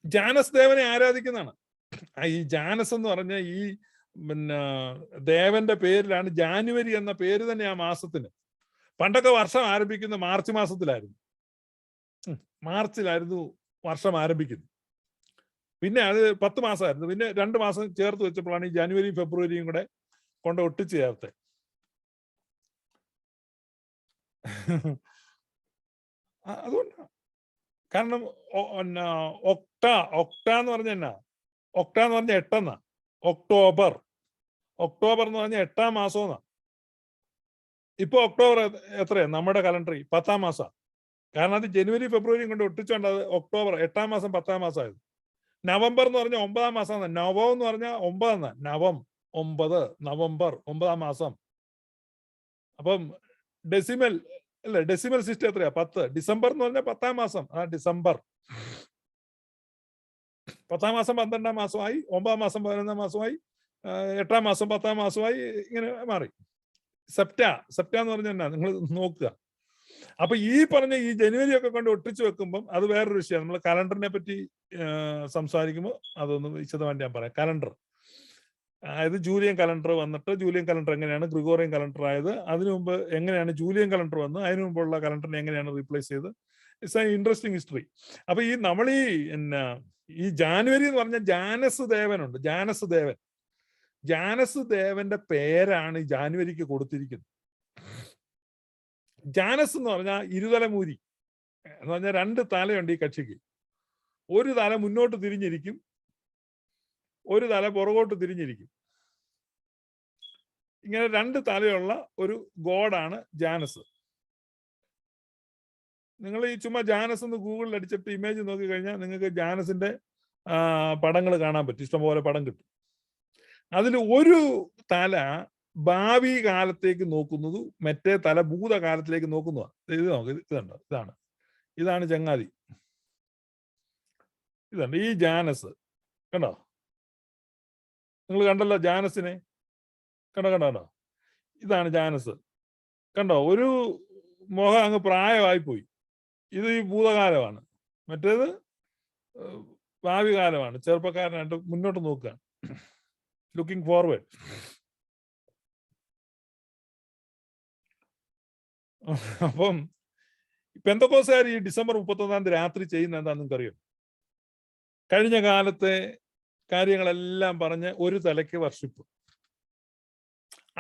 ജാനസ് ദേവനെ ആരാധിക്കുന്നതാണ്. ഈ ജാനസ് എന്ന് പറഞ്ഞ ഈ ദേവന്റെ പേരിലാണ് ജാനുവരി എന്ന പേര് തന്നെ ആ മാസത്തിന്. പണ്ടൊക്കെ വർഷം ആരംഭിക്കുന്ന മാർച്ച് മാസത്തിലായിരുന്നു. മാർച്ചിലായിരുന്നു വർഷം ആരംഭിക്കുന്നത്. പിന്നെ അത് 10 മാസമായിരുന്നു. പിന്നെ 2 മാസം ചേർത്ത് വെച്ചപ്പോഴാണ് ഈ ജനുവരിയും ഫെബ്രുവരിയും കൂടെ കൊണ്ട് ഒട്ടിച്ച് ചേർത്ത്. അതുകൊണ്ടാണ്. കാരണം ഒക്ട എന്ന് പറഞ്ഞ എന്നാ, ഒക്ട എന്ന് പറഞ്ഞ 8 എന്നാ. ഒക്ടോബർ എന്ന് പറഞ്ഞ 8-ാം മാസം എന്നാ. ഇപ്പൊ ഒക്ടോബർ എത്രയാ നമ്മുടെ കലണ്ടറിൽ? 10-ാം മാസം. കാരണം അത് ജനുവരി ഫെബ്രുവരിയും കൊണ്ട് ഒട്ടിച്ചോണ്ട് അത് ഒക്ടോബർ 8-ാം മാസം 10-ാം മാസമായത്. നവംബർ എന്ന് പറഞ്ഞ 9-ാം മാസം. നവം എന്ന് പറഞ്ഞാൽ 9 എന്നാ. നവം 9, നവംബർ 9-ാം മാസം. അപ്പം ഡെസിമൽ അല്ലെ, ഡെസിമൽ സിസ്റ്റം എത്രയാ? 10. ഡിസംബർ എന്ന് പറഞ്ഞാൽ 10-ാം മാസം. ആ ഡിസംബർ. 10-ാം മാസം 12-ാം മാസമായി, 9-ാം മാസം 11-ാം മാസമായി, 8-ാം മാസം 10-ാം മാസമായി, ഇങ്ങനെ മാറി. സെപ്റ്റ എന്ന് പറഞ്ഞാൽ എന്നാ നിങ്ങൾ നോക്കുക. അപ്പൊ ഈ പറഞ്ഞ ഈ ജനുവരി ഒക്കെ കൊണ്ട് ഒട്ടിച്ചു വെക്കുമ്പം അത് വേറൊരു വിഷയം. നമ്മൾ കലണ്ടറിനെ പറ്റി സംസാരിക്കുമ്പോൾ അതൊന്ന് വിശദമായിട്ട് ഞാൻ പറയാം. കലണ്ടർ, അതായത് ജൂലിയൻ കലണ്ടർ വന്നിട്ട്, ജൂലിയൻ കലണ്ടർ എങ്ങനെയാണ് ഗ്രിഗോറിയൻ കലണ്ടർ ആയത്, അതിനു മുമ്പ് എങ്ങനെയാണ് ജൂലിയൻ കലണ്ടർ വന്ന്, അതിനു മുമ്പുള്ള കലണ്ടറിനെ എങ്ങനെയാണ് റീപ്ലേസ് ചെയ്ത്. It's A interesting history. അപ്പൊ ഈ നമ്മൾ ഈ ജാനുവരി എന്ന് പറഞ്ഞ ജാനസ് ദേവനുണ്ട്. ജാനസ് ദേവന്റെ പേരാണ് ഈ ജാനുവരിക്ക് കൊടുത്തിരിക്കുന്നത്. ജാനസ് എന്ന് പറഞ്ഞാൽ ഇരുതലമൂരി എന്ന് പറഞ്ഞാൽ 2 തലയുണ്ട് ഈ കക്ഷിക്ക്. ഒരു തല മുന്നോട്ട് തിരിഞ്ഞിരിക്കും, ഒരു തല പുറകോട്ട് തിരിഞ്ഞിരിക്കും. ഇങ്ങനെ 2 തലയുള്ള ഒരു ഗോഡാണ് ജാനസ്. നിങ്ങൾ ഈ ചുമ്മാ ജാനസ് എന്ന് ഗൂഗിളിൽ അടിച്ചിട്ട് ഇമേജ് നോക്കി കഴിഞ്ഞാൽ നിങ്ങൾക്ക് ജാനസിന്റെ പടങ്ങൾ കാണാൻ പറ്റും. ഇഷ്ടംപോലെ പടം കിട്ടും. അതിൽ ഒരു തല ഭാവി കാലത്തേക്ക് നോക്കുന്നത്, മറ്റേ തല ഭൂതകാലത്തിലേക്ക് നോക്കുന്നതാണ്. ഇത് നോക്ക്, ഇതാണ് ചങ്ങാതി. ഇതുണ്ട് ഈ ജാനസ്. കണ്ടോ? നിങ്ങൾ കണ്ടല്ലോ ജാനസിനെ? കണ്ടോ? ഇതാണ് ജാനസ്. കണ്ടോ? ഒരു മുഖം അങ്ങ് പ്രായമായിപ്പോയി. ഇത് ഈ ഭൂതകാലമാണ്, മറ്റേത് ഭാവി കാലമാണ്. ചെറുപ്പക്കാരനായിട്ട് മുന്നോട്ട് നോക്കുകയാണ്, ലുക്കിംഗ് ഫോർവേഡ്. അപ്പം പെന്തക്കോസ്തുകാർ ഈ ഡിസംബർ 31-ാം തീയതി രാത്രി ചെയ്യുന്ന എന്താ നിങ്ങൾക്കറിയാം? കഴിഞ്ഞ കാലത്തെ കാര്യങ്ങളെല്ലാം പറഞ്ഞ് ഒരു തലയ്ക്ക് വർഷിപ്പ്,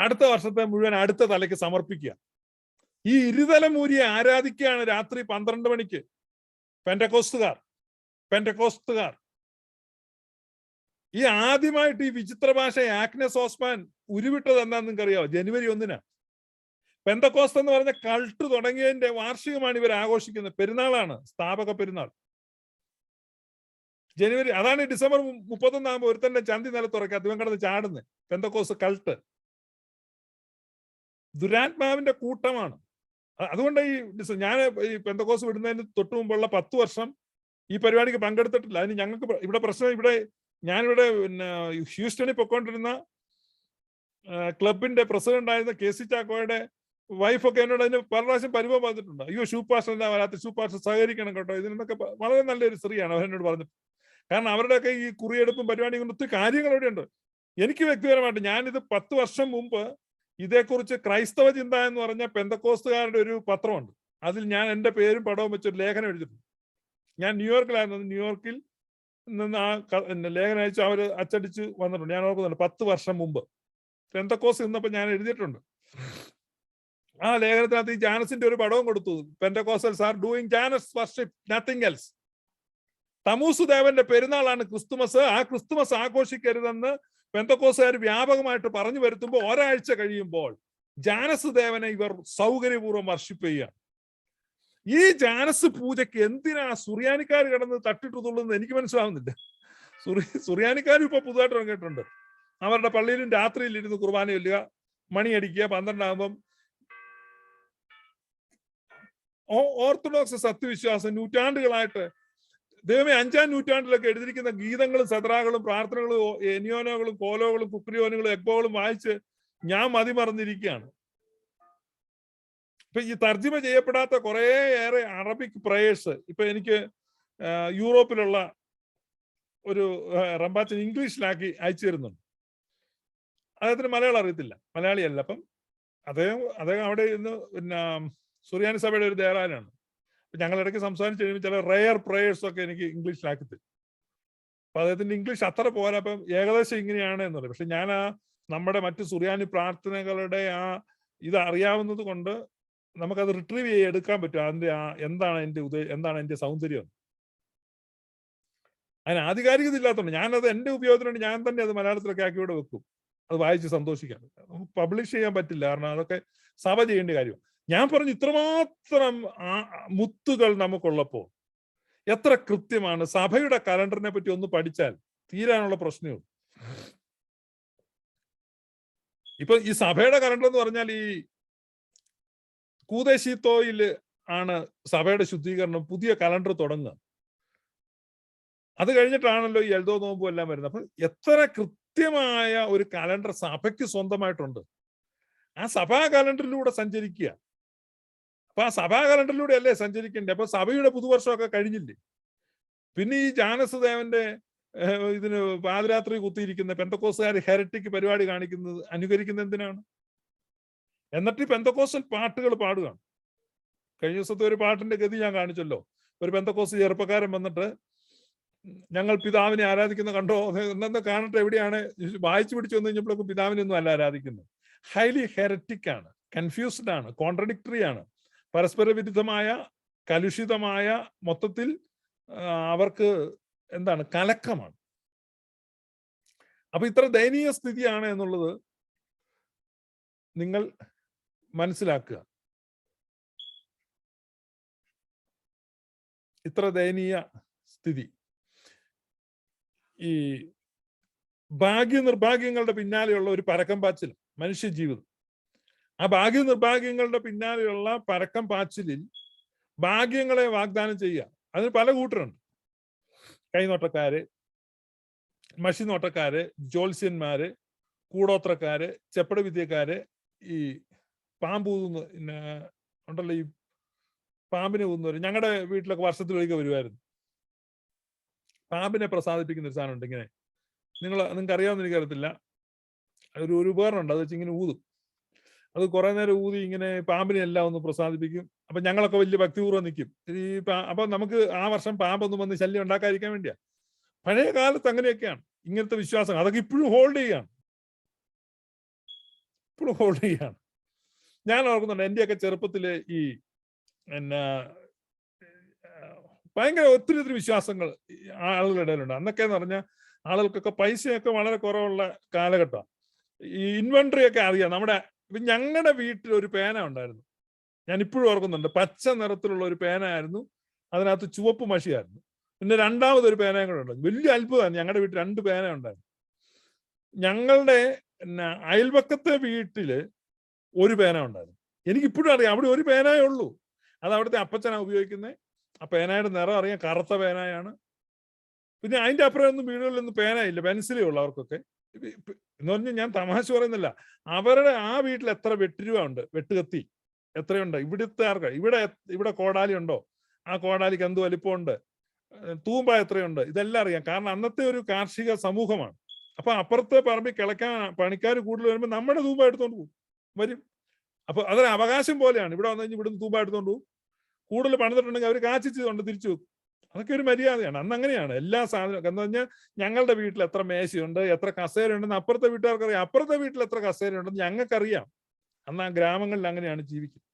അടുത്ത വർഷത്തെ മുഴുവൻ അടുത്ത തലയ്ക്ക് സമർപ്പിക്കുക. ഈ ഇരുതലമൂരിയെ ആരാധിക്കുകയാണ് രാത്രി 12 മണിക്ക് പെന്തക്കോസ്തുകാർ. ഈ ആദ്യമായിട്ട് ഈ വിചിത്ര ഭാഷ ആഗ്നസ് ഓസ്മാൻ ഉരുവിട്ടത് എന്താന്ന് നിങ്ങൾക്കറിയാവോ? ജനുവരി 1-നാ. പെന്തക്കോസ്ത് എന്ന് പറഞ്ഞ കൾട്ട് തുടങ്ങിയതിന്റെ വാർഷികമാണ് ഇവർ ആഘോഷിക്കുന്നത്. പെരുന്നാളാണ്, സ്ഥാപക പെരുന്നാൾ. ജനുവരി, അതാണ് ഡിസംബർ 31 ഒരുത്തന്റെ ചന്തി നിലത്തുറക്കാത്ത ഇവൻ കിടന്ന് ചാടുന്നത്. പെന്തക്കോസ്ത് കൾട്ട് ദുരാത്മാവിന്റെ കൂട്ടമാണ്. അതുകൊണ്ട് ഞാൻ ഈ പെന്തക്കോസ്ത് വിടുന്നതിന് തൊട്ടു മുമ്പുള്ള 10 വർഷം ഈ പരിപാടിക്ക് പങ്കെടുത്തിട്ടില്ല. അതിന് ഞങ്ങൾക്ക് ഇവിടെ പ്രശ്നം, ഞാനിവിടെ ഹ്യൂസ്റ്റണിൽ പൊയ്ക്കൊണ്ടിരുന്ന ക്ലബിന്റെ പ്രസിഡന്റ് ആയിരുന്ന KC ചാക്കോയുടെ വൈഫൊക്കെ എന്നോട് അതിന് പല പ്രാവശ്യം പരിഭവം പറഞ്ഞിട്ടുണ്ട്. അയ്യോ ഷൂപ്പാസ്റ്റർ എന്താ വരാത്ത, ഷൂപ്പാസ്റ്റർ സഹകരിക്കണം കേട്ടോ, ഇതിനൊക്കെ വളരെ നല്ലൊരു സ്ത്രീയാണ് അവരെന്നോട് പറഞ്ഞിട്ട്. കാരണം അവരുടെയൊക്കെ ഈ കുറിയെടുപ്പും പരിപാടിയും കൊണ്ട് ഒത്തിരി കാര്യങ്ങൾ അവിടെ ഉണ്ട്. എനിക്ക് വ്യക്തിപരമായിട്ട് ഞാനിത് 10 വർഷം മുമ്പ് ഇതേക്കുറിച്ച് ക്രൈസ്തവ ചിന്ത എന്ന് പറഞ്ഞ പെന്തക്കോസ്തുകാരുടെ ഒരു പത്രമുണ്ട്, അതിൽ ഞാൻ എൻ്റെ പേരും പടവും വെച്ചൊരു ലേഖനം എഴുതിയിട്ടുണ്ട്. ഞാൻ ന്യൂയോർക്കിലായിരുന്നു. ന്യൂയോർക്കിൽ നിന്ന് ആ ലേഖനം അയച്ച് അവർ അച്ചടിച്ച് വന്നിട്ടുണ്ട്. ഞാൻ ഓർക്കുന്നുണ്ട് 10 വർഷം മുമ്പ് പെന്തക്കോസ് നിന്നപ്പോൾ ഞാൻ എഴുതിയിട്ടുണ്ട്. ആ ലേഖനത്തിനകത്ത് ഈ ജാനസിന്റെ ഒരു പടവും കൊടുത്തു. Pentecostals are doing Janus worship, nothing else. Tammuz ദേവന്റെ പെരുന്നാളാണ് ക്രിസ്തുമസ്. ആ ക്രിസ്തുമസ് ആഘോഷിക്കരുതെന്ന് പെന്തക്കോസുകാർ വ്യാപകമായിട്ട് പറഞ്ഞു വരുത്തുമ്പോൾ ഒരാഴ്ച കഴിയുമ്പോൾ ജാനസ് ദേവനെ ഇവർ സൗകര്യപൂർവ്വം വർഷിപ്പ് ചെയ്യുകയാണ്. ഈ ജാനസ് പൂജയ്ക്ക് എന്തിനാ സുറിയാനിക്കാർ കിടന്ന് തട്ടിട്ടുതുള്ളത് എനിക്ക് മനസ്സിലാവുന്നില്ല. സുറിയാനിക്കാരും ഇപ്പൊ പുതുതായിട്ട് ഇറങ്ങിയിട്ടുണ്ട്. അവരുടെ പള്ളിയിലും രാത്രിയിൽ ഇരുന്ന് കുർബാന ചൊല്ലുക, മണിയടിക്കുക, 12 ആകുമ്പം. ഓർത്തഡോക്സ് സത്യവിശ്വാസം നൂറ്റാണ്ടുകളായിട്ട് ദൈവമേ 5-ാം നൂറ്റാണ്ടിലൊക്കെ എഴുതിയിരിക്കുന്ന ഗീതങ്ങളും സദ്രാകളും പ്രാർത്ഥനകളും എനിയോനകളും കോലോകളും കുക്രിയോനുകളും എഗ്ബോകളും വായിച്ച് ഞാൻ മതിമറന്നിരിക്കുകയാണ്. ഇപ്പൊ ഈ തർജ്ജിമ ചെയ്യപ്പെടാത്ത കുറേയേറെ അറബിക് പ്രേയേഴ്സ് ഇപ്പൊ എനിക്ക് യൂറോപ്പിലുള്ള ഒരു റംബാച്ചൻ ഇംഗ്ലീഷിലാക്കി അയച്ചു തരുന്നുണ്ട്. അദ്ദേഹത്തിന് മലയാളം അറിയത്തില്ല, മലയാളിയല്ല. അപ്പം അദ്ദേഹം അവിടെ ഇരുന്ന് പിന്നെ സുറിയാനി സഭയുടെ ഒരു ദേവാലയമാണ്. ഞങ്ങൾ ഇടയ്ക്ക് സംസാരിച്ച് കഴിയുമ്പോൾ ചില റെയർ പ്രേയേഴ്സ് ഒക്കെ എനിക്ക് ഇംഗ്ലീഷിലാക്കി തരും. അപ്പൊ അദ്ദേഹത്തിന്റെ ഇംഗ്ലീഷ് അത്ര പോരാ. അപ്പം ഏകദേശം ഇങ്ങനെയാണ് എന്നുള്ളത്. പക്ഷെ ഞാൻ നമ്മുടെ മറ്റു സുറിയാനി പ്രാർത്ഥനകളുടെ ഇത് അറിയാവുന്നത് കൊണ്ട് നമുക്കത് റിട്രീവ് എടുക്കാൻ പറ്റും. അതിന്റെ എന്താണ് അതിന്റെ സൗന്ദര്യം. അതിന് ആധികാരികത ഇല്ലാത്തതുകൊണ്ട് ഞാനത് എന്റെ ഉപയോഗത്തിനുണ്ട് ഞാൻ തന്നെ അത് മലയാളത്തിലൊക്കെ ആക്കി ഇവിടെ വെക്കും. അത് വായിച്ച് സന്തോഷിക്കാം. നമുക്ക് പബ്ലിഷ് ചെയ്യാൻ പറ്റില്ല, കാരണം അതൊക്കെ സഭ ചെയ്യേണ്ട കാര്യം. ഞാൻ പറഞ്ഞു ഇത്രമാത്രം മുത്തുകൾ നമുക്കുള്ളപ്പോ എത്ര കൃത്യമാണ്. സഭയുടെ കലണ്ടറിനെ പറ്റി ഒന്ന് പഠിച്ചാൽ തീരാനുള്ള പ്രശ്നവും. ഇപ്പൊ ഈ സഭയുടെ കലണ്ടർ എന്ന് പറഞ്ഞാൽ ഈ കൂദേശിത്തോയിൽ ആണ് സഭയുടെ ശുദ്ധീകരണം, പുതിയ കലണ്ടർ തുടങ്ങുക. അത് കഴിഞ്ഞിട്ടാണല്ലോ ഈ എൽദോ നോമ്പും എല്ലാം വരുന്നത്. അപ്പൊ എത്ര കൃത്യമായ ഒരു കലണ്ടർ സഭയ്ക്ക് സ്വന്തമായിട്ടുണ്ട്. ആ സഭാ കലണ്ടറിലൂടെ സഞ്ചരിക്കുക. അപ്പൊ ആ സഭാ കലണ്ടറിലൂടെ അല്ലേ സഞ്ചരിക്കണ്ടേ. അപ്പൊ സഭയുടെ പുതുവർഷമൊക്കെ കഴിഞ്ഞില്ലേ. പിന്നെ ഈ ജാനസ് ദേവന്റെ ഇതിന് പാതിരാത്രി കുത്തിയിരിക്കുന്ന പെന്തക്കോസുകാർ ഹെരറ്റിക് പരിപാടി കാണിക്കുന്നത് അനുകരിക്കുന്നത് എന്തിനാണ്? എന്നിട്ട് ഈ പെന്തക്കോസ്റ്റൽ പാട്ടുകൾ പാടുകയാണ്. കഴിഞ്ഞ ദിവസത്തെ ഒരു പാട്ടിന്റെ ഗതി ഞാൻ കാണിച്ചല്ലോ. ഒരു പെന്തക്കോസ് ചെറുപ്പക്കാരൻ വന്നിട്ട് ഞങ്ങൾ പിതാവിനെ ആരാധിക്കുന്ന കണ്ടോ എന്നു കാണട്ടെ, എവിടെയാണ് വായിച്ചു പിടിച്ചു വന്നു കഴിഞ്ഞപ്പോഴേക്കും പിതാവിനെ ഒന്നും അല്ല ആരാധിക്കുന്നത്. ഹൈലി ഹെരറ്റിക് ആണ്, കൺഫ്യൂസ്ഡ് ആണ്, കോൺട്രഡിക്ടറി ആണ്, പരസ്പര വിരുദ്ധമായ, കലുഷിതമായ, മൊത്തത്തിൽ അവർക്ക് എന്താണ് കലക്കമാണ്. അപ്പൊ ഇത്ര ദയനീയ സ്ഥിതിയാണ് എന്നുള്ളത് നിങ്ങൾ മനസ്സിലാക്കുക. ഇത്ര ദയനീയ സ്ഥിതി. ഈ ഭാഗ്യ നിർഭാഗ്യങ്ങളുടെ പിന്നാലെയുള്ള ഒരു പരക്കം പാച്ചിൽ മനുഷ്യ ജീവിതം. ആ ഭാഗ്യ നിർഭാഗ്യങ്ങളുടെ പിന്നാലെയുള്ള പരക്കം പാച്ചിലിൽ ഭാഗ്യങ്ങളെ വാഗ്ദാനം ചെയ്യുക. അതിന് പല കൂട്ടരുണ്ട്. കൈനോട്ടക്കാര്, മഷിനോട്ടക്കാര്, ജ്യോത്സ്യന്മാര്, കൂടോത്രക്കാര്, ചെപ്പട വിദ്യക്കാര്, ഈ പാമ്പൂന്ന് ഉണ്ടല്ലോ, ഈ പാമ്പിനെ ഊന്നവര്. ഞങ്ങളുടെ വീട്ടിലൊക്കെ വർഷത്തിലൊരിക്കൽ വരുമായിരുന്നു. പാമ്പിനെ പ്രസാദിപ്പിക്കുന്ന ഒരു സാധനം ഉണ്ട്. ഇങ്ങനെ നിങ്ങൾക്ക് അറിയാമെന്ന് എനിക്കറിയത്തില്ല. ഒരു ഉപകരണം ഉണ്ട്, അത് വെച്ച് ഇങ്ങനെ ഊതും. അത് കുറെ നേരം ഊതി ഇങ്ങനെ പാമ്പിനെ എല്ലാം ഒന്ന് പ്രസാദിപ്പിക്കും. അപ്പൊ ഞങ്ങളൊക്കെ വലിയ ഭക്തിപൂർവ്വം നിൽക്കും. അപ്പൊ നമുക്ക് ആ വർഷം പാമ്പൊന്നും വന്ന് ശല്യം ഉണ്ടാക്കാതിരിക്കാൻ വേണ്ടിയാ. പഴയ കാലത്ത് അങ്ങനെയൊക്കെയാണ് ഇങ്ങനത്തെ വിശ്വാസം. അതൊക്കെ ഇപ്പോഴും ഹോൾഡ് ചെയ്യാണ്. ഞാൻ ഓർക്കുന്നുണ്ട് എന്റെയൊക്കെ ചെറുപ്പത്തില് ഈ ഭയങ്കര ഒത്തിരി വിശ്വാസങ്ങൾ ആളുകളുടെ ഇടയിലുണ്ട്. അന്നൊക്കെ എന്ന് പറഞ്ഞാൽ ആളുകൾക്കൊക്കെ പൈസയൊക്കെ വളരെ കുറവുള്ള കാലഘട്ടമാണ്. ഈ ഇൻവെന്ററി ഒക്കെ അറിയാം. ഞങ്ങളുടെ വീട്ടിൽ ഒരു പേന ഉണ്ടായിരുന്നു. ഞാൻ ഇപ്പോഴും ഓർക്കുന്നുണ്ട്. പച്ച നിറത്തിലുള്ള ഒരു പേന ആയിരുന്നു, അതിനകത്ത് ചുവപ്പ് മഷിയായിരുന്നു. പിന്നെ രണ്ടാമതൊരു പേനയും കൂടെ ഉണ്ടായിരുന്നു. വലിയ അത്ഭുതമാണ്. ഞങ്ങളുടെ വീട്ടിൽ 2 പേന ഉണ്ടായിരുന്നു. ഞങ്ങളുടെ അയൽപക്കത്തെ വീട്ടില് ഒരു പേന ഉണ്ടായിരുന്നു. എനിക്കിപ്പോഴും അറിയാം, അവിടെ ഒരു പേനയേ ഉള്ളൂ. അത് അവിടുത്തെ അപ്പച്ചനാണ് ഉപയോഗിക്കുന്നത്. ആ പേനയുടെ നിറം അറിയാം, കറുത്ത പേനയാണ്. പിന്നെ അതിന്റെ അപ്പുറം ഒന്നും വീടുകളിലൊന്നും പേനയില്ല, പെൻസിലേ ഉള്ളൂ അവർക്കൊക്കെ. എന്ന് പറഞ്ഞാൽ ഞാൻ തമാശ പറയുന്നില്ല. അവരുടെ ആ വീട്ടിൽ എത്ര വെട്ടുരുവ ഉണ്ട്, വെട്ടുകത്തി എത്രയുണ്ട്, ഇവിടുത്തെ ആർക്ക് ഇവിടെ കോടാലി ഉണ്ടോ, ആ കോടാലിക്ക് എന്ത് വലിപ്പമുണ്ട്, തൂമ്പ എത്രയുണ്ട്, ഇതെല്ലാം അറിയാം. കാരണം അന്നത്തെ ഒരു കാർഷിക സമൂഹമാണ്. അപ്പൊ അപ്പുറത്തെ പറമ്പിൽ കിളക്കാൻ പണിക്കാർ കൂടുതൽ വരുമ്പോൾ നമ്മുടെ തൂമ്പ എടുത്തോണ്ട് വരും. അപ്പൊ അതൊരു അവകാശം പോലെയാണ്. ഇവിടെ വന്നു കഴിഞ്ഞാൽ ഇവിടുന്ന് തൂമ്പ എടുത്തോണ്ട് പോകും. കൂടുതൽ പണിതിട്ടുണ്ടെങ്കിൽ അവർ കാച്ചിച്ച് കൊണ്ട് തിരിച്ചു വെക്കും. അതൊക്കെ ഒരു മര്യാദയാണ്. അന്ന് അങ്ങനെയാണ് എല്ലാ സാധനവും. എന്ന് പറഞ്ഞാൽ ഞങ്ങളുടെ വീട്ടിൽ എത്ര മേശയുണ്ട്, എത്ര കസേരയുണ്ടെന്ന് അപ്പുറത്തെ വീട്ടുകാർക്കറിയാം, അപ്പുറത്തെ വീട്ടിൽ എത്ര കസേരയുണ്ടെന്ന് ഞങ്ങൾക്കറിയാം. അന്ന് ആ ഗ്രാമങ്ങളിൽ അങ്ങനെയാണ് ജീവിക്കുന്നത്.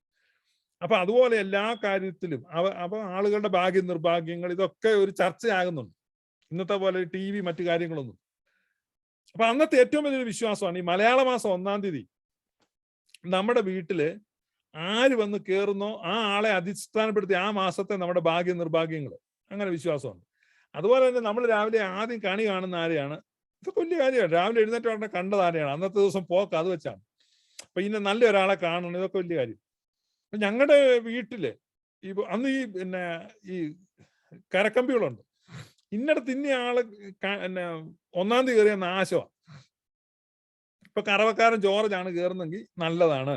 അപ്പൊ അതുപോലെ എല്ലാ കാര്യത്തിലും അപ്പൊ ആളുകളുടെ ഭാഗ്യ നിർഭാഗ്യങ്ങൾ ഇതൊക്കെ ഒരു ചർച്ചയാകുന്നുണ്ട്. ഇന്നത്തെ പോലെ TV മറ്റു കാര്യങ്ങളൊന്നും. അപ്പൊ അന്നത്തെ ഏറ്റവും വലിയൊരു വിശ്വാസമാണ് ഈ മലയാള മാസം 1-ാം തീയതി നമ്മുടെ വീട്ടില് ആര് വന്ന് കയറുന്നോ ആ ആളെ അധിഷ്ഠാനപ്പെടുത്തി ആ മാസത്തെ നമ്മുടെ ഭാഗ്യ നിർഭാഗ്യങ്ങൾ, അങ്ങനെ വിശ്വാസമുണ്ട്. അതുപോലെ തന്നെ നമ്മൾ രാവിലെ ആദ്യം കണി കാണുന്ന ആരെയാണ്, ഇതൊക്കെ വലിയ കാര്യമാണ്. രാവിലെ എഴുന്നേറ്റ് ഉടനെ കണ്ടത് ആരെയാണ്, അന്നത്തെ ദിവസം പോക്ക് അത് വെച്ചാണ്. അപ്പൊ ഇന്ന് നല്ല ഒരാളെ കാണണം, ഇതൊക്കെ വലിയ കാര്യം. അപ്പൊ ഞങ്ങളുടെ വീട്ടില് അന്ന് ഈ പിന്നെ ഈ കരക്കമ്പികളുണ്ട്. ഇന്നടത്ത് ഇന്ന ആള് പിന്നെ 1-ാം തീയതി കയറിയ നാശമാണ്. ഇപ്പൊ കറവക്കാരൻ ജോർജാണ് കയറുന്നെങ്കിൽ നല്ലതാണ്.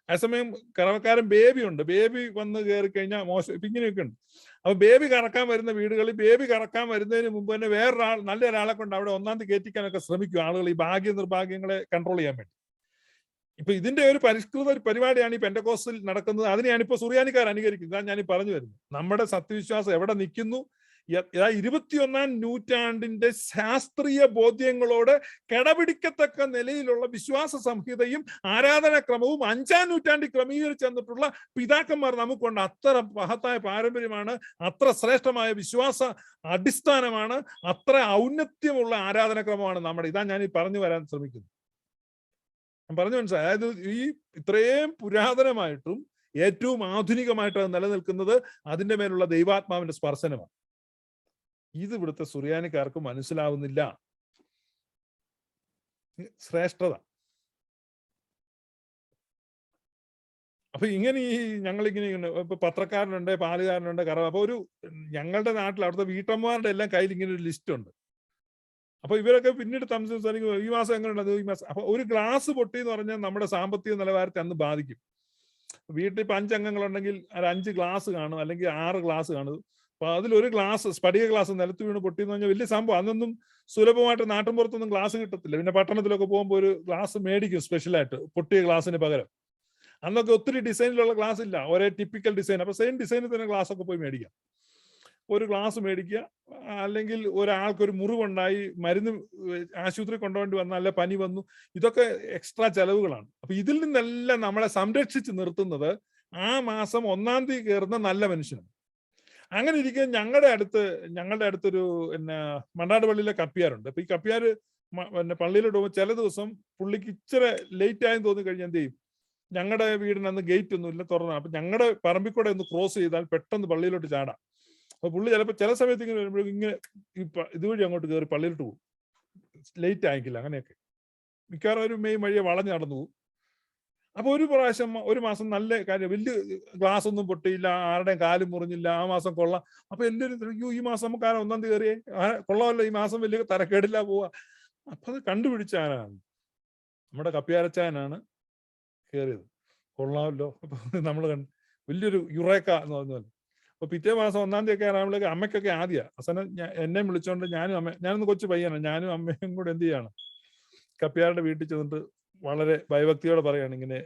അതേസമയം കറവക്കാരൻ ബേബി ഉണ്ട്, ബേബി വന്ന് കയറി കഴിഞ്ഞാൽ മോശം. ഇപ്പൊ ഇങ്ങനെയൊക്കെ ഉണ്ട്. അപ്പൊ ബേബി കറക്കാൻ വരുന്ന വീടുകളിൽ ബേബി കറക്കാൻ വരുന്നതിന് മുമ്പ് തന്നെ വേറൊരാൾ, നല്ല ഒരാളെ കൊണ്ട് അവിടെ 1-ാം തീയതി കയറ്റിക്കാനൊക്കെ ശ്രമിക്കും ആളുകൾ, ഈ ഭാഗ്യ നിർഭാഗ്യങ്ങളെ കൺട്രോൾ ചെയ്യാൻ വേണ്ടി. ഇപ്പൊ ഇതിന്റെ ഒരു പരിഷ്കൃത ഒരു പരിപാടിയാണ് ഈ പെന്റക്കോസ്റ്റിൽ നടക്കുന്നത്. അതിനെയാണ് ഇപ്പൊ സുറിയാനിക്കാർ അനുകരിക്കുന്നത്. അതാണ് ഞാൻ ഈ പറഞ്ഞു വരുന്നത്. നമ്മുടെ സത്യവിശ്വാസം എവിടെ നിൽക്കുന്നു? 21-ാം നൂറ്റാണ്ടിന്റെ ശാസ്ത്രീയ ബോധ്യങ്ങളോട് കിടപിടിക്കത്തക്ക നിലയിലുള്ള വിശ്വാസ സംഹിതയും ആരാധനാക്രമവും 5-ാം നൂറ്റാണ്ടിൽ ക്രമീകരിച്ചു തന്നിട്ടുള്ള പിതാക്കന്മാർ നമുക്കുണ്ട്. അത്ര മഹത്തായ പാരമ്പര്യമാണ്, അത്ര ശ്രേഷ്ഠമായ വിശ്വാസ അടിസ്ഥാനമാണ്, അത്ര ഔന്നത്യമുള്ള ആരാധനാക്രമമാണ് നമ്മുടെ. ഇതാ ഞാൻ ഈ പറഞ്ഞു വരാൻ ശ്രമിക്കുന്നത്. പറഞ്ഞു മനസ്സിലായി. അതായത് ഈ ഇത്രയും പുരാതനമായിട്ടും ഏറ്റവും ആധുനികമായിട്ട് നിലനിൽക്കുന്നത് അതിന്റെ മേലുള്ള ദൈവാത്മാവിന്റെ സ്പർശനമാണ്. ഇത് ഇവിടുത്തെ സുറിയാനിക്കാർക്ക് മനസ്സിലാവുന്നില്ല. ശ്രേഷ്ഠത. അപ്പൊ ഇങ്ങനെ ഈ ഞങ്ങളിങ്ങനെ ഇപ്പൊ പത്രക്കാരനുണ്ട്, പാലുകാരനുണ്ട്, കറവ. അപ്പൊ ഒരു ഞങ്ങളുടെ നാട്ടിൽ അവിടുത്തെ വീട്ടമ്മമാരുടെ എല്ലാം കയ്യിൽ ഇങ്ങനെ ഒരു ലിസ്റ്റ് ഉണ്ട്. അപ്പൊ ഇവരൊക്കെ പിന്നീട് സംസാരിക്കും, ഈ മാസം എങ്ങനെയുണ്ട്, ഈ മാസം. അപ്പൊ ഒരു ഗ്ലാസ് പൊട്ടി എന്ന് പറഞ്ഞാൽ നമ്മുടെ സാമ്പത്തിക നിലവാരത്തെ അന്ന് ബാധിക്കും. വീട്ടിൽ ഇപ്പൊ 5 അംഗങ്ങളുണ്ടെങ്കിൽ ഒരു 5 ഗ്ലാസ് കാണും, അല്ലെങ്കിൽ 6 ഗ്ലാസ് കാണും. അപ്പൊ അതിലൊരു ഗ്ലാസ്, സ്ഫടിക ഗ്ലാസ് നിലത്ത് വീണ് പൊട്ടി എന്ന് പറഞ്ഞാൽ വലിയ സംഭവം. അന്നൊന്നും സുലഭമായിട്ട് നാട്ടിൻപുറത്തൊന്നും ഗ്ലാസ് കിട്ടത്തില്ല. പിന്നെ പട്ടണത്തിലൊക്കെ പോകുമ്പോൾ ഒരു ഗ്ലാസ് മേടിക്കും സ്പെഷ്യലായിട്ട്, പൊട്ടിയ ഗ്ലാസിന് പകരം. അന്നൊക്കെ ഒത്തിരി ഡിസൈനിലുള്ള ഗ്ലാസ് ഇല്ല, ഒരേ ടിപ്പിക്കൽ ഡിസൈൻ. അപ്പൊ സെയിം ഡിസൈനിൽ തന്നെ ഗ്ലാസ് ഒക്കെ പോയി മേടിക്കാം. ഒരു ഗ്ലാസ് മേടിക്കുക, അല്ലെങ്കിൽ ഒരാൾക്കൊരു മുറിവുണ്ടായി മരുന്ന് ആശുപത്രി കൊണ്ടുപോകേണ്ടി വന്ന, അല്ലെ പനി വന്നു, ഇതൊക്കെ എക്സ്ട്രാ ചെലവുകളാണ്. അപ്പൊ ഇതിൽ നിന്നെല്ലാം നമ്മളെ സംരക്ഷിച്ച് നിർത്തുന്നത് ആ മാസം 1-ാം തീയതി കയറുന്ന നല്ല മനുഷ്യനാണ്. അങ്ങനെ ഇരിക്കെ ഞങ്ങളുടെ അടുത്തൊരു പിന്നെ മണ്ണാട് പള്ളിയിലെ കപ്പിയാരുണ്ട്. അപ്പൊ ഈ കപ്പിയാര് പിന്നെ പള്ളിയിലോട്ട് പോകുമ്പോൾ ചില ദിവസം പുള്ളിക്ക് ഇച്ചിരി ലേറ്റ് ആയെന്ന് തോന്നി കഴിഞ്ഞാൽ എന്ത് ചെയ്യും, ഞങ്ങളുടെ വീടിന് അന്ന് ഗേറ്റ് ഒന്നും ഇല്ല, തുറന്നാണ്. അപ്പൊ ഞങ്ങളുടെ പറമ്പിക്കൂടെ ഒന്ന് ക്രോസ് ചെയ്താൽ പെട്ടെന്ന് പള്ളിയിലോട്ട് ചാടാം. അപ്പൊ പുള്ളി ചിലപ്പോൾ ചില സമയത്ത് ഇങ്ങനെ വരുമ്പോഴേക്കും ഇങ്ങനെ ഇതുവഴി അങ്ങോട്ട് കയറി പള്ളിയിലോട്ട് പോകും, ലേറ്റ് ആയിക്കില്ല. അങ്ങനെയൊക്കെ മിക്കവാറും ഒരു മെയ് വഴിയെ വളഞ്ഞു നടന്നു പോകും. അപ്പൊ ഒരു പ്രാവശ്യം ഒരു മാസം നല്ല കാര്യം, വലിയ ഗ്ലാസ് ഒന്നും പൊട്ടിയില്ല, ആരുടെയും കാലും മുറിഞ്ഞില്ല, ആ മാസം കൊള്ളാം. അപ്പൊ എല്ലാവരും ഈ മാസം നമുക്ക് 1-ാം തീയതി കയറിയേ, കൊള്ളാമല്ലോ, ഈ മാസം വലിയ തരക്കേടില്ല പോവാ. അപ്പൊ അത് കണ്ടുപിടിച്ച ആരാണ്? നമ്മുടെ കപ്പിയാരച്ചാനാണ് കയറിയത്. കൊള്ളാമല്ലോ, നമ്മൾ വലിയൊരു യുറേക്ക എന്ന് പറഞ്ഞാൽ. അപ്പൊ പിറ്റേ മാസം 1-ാം തീയതി ഒക്കെ ആകുമ്പോഴേക്ക് അമ്മയ്ക്കൊക്കെ ആദ്യം അവസാനം എന്നെ വിളിച്ചോണ്ട് ഞാനൊന്ന് കൊച്ചു പയ്യാണ്, ഞാനും അമ്മയും കൂടെ എന്ത് ചെയ്യാണ്, കപ്പിയാരുടെ വീട്ടിൽ ചെന്നിട്ട് വളരെ ഭയഭക്തിയോടെ പറയാണ്, ഇങ്ങനെ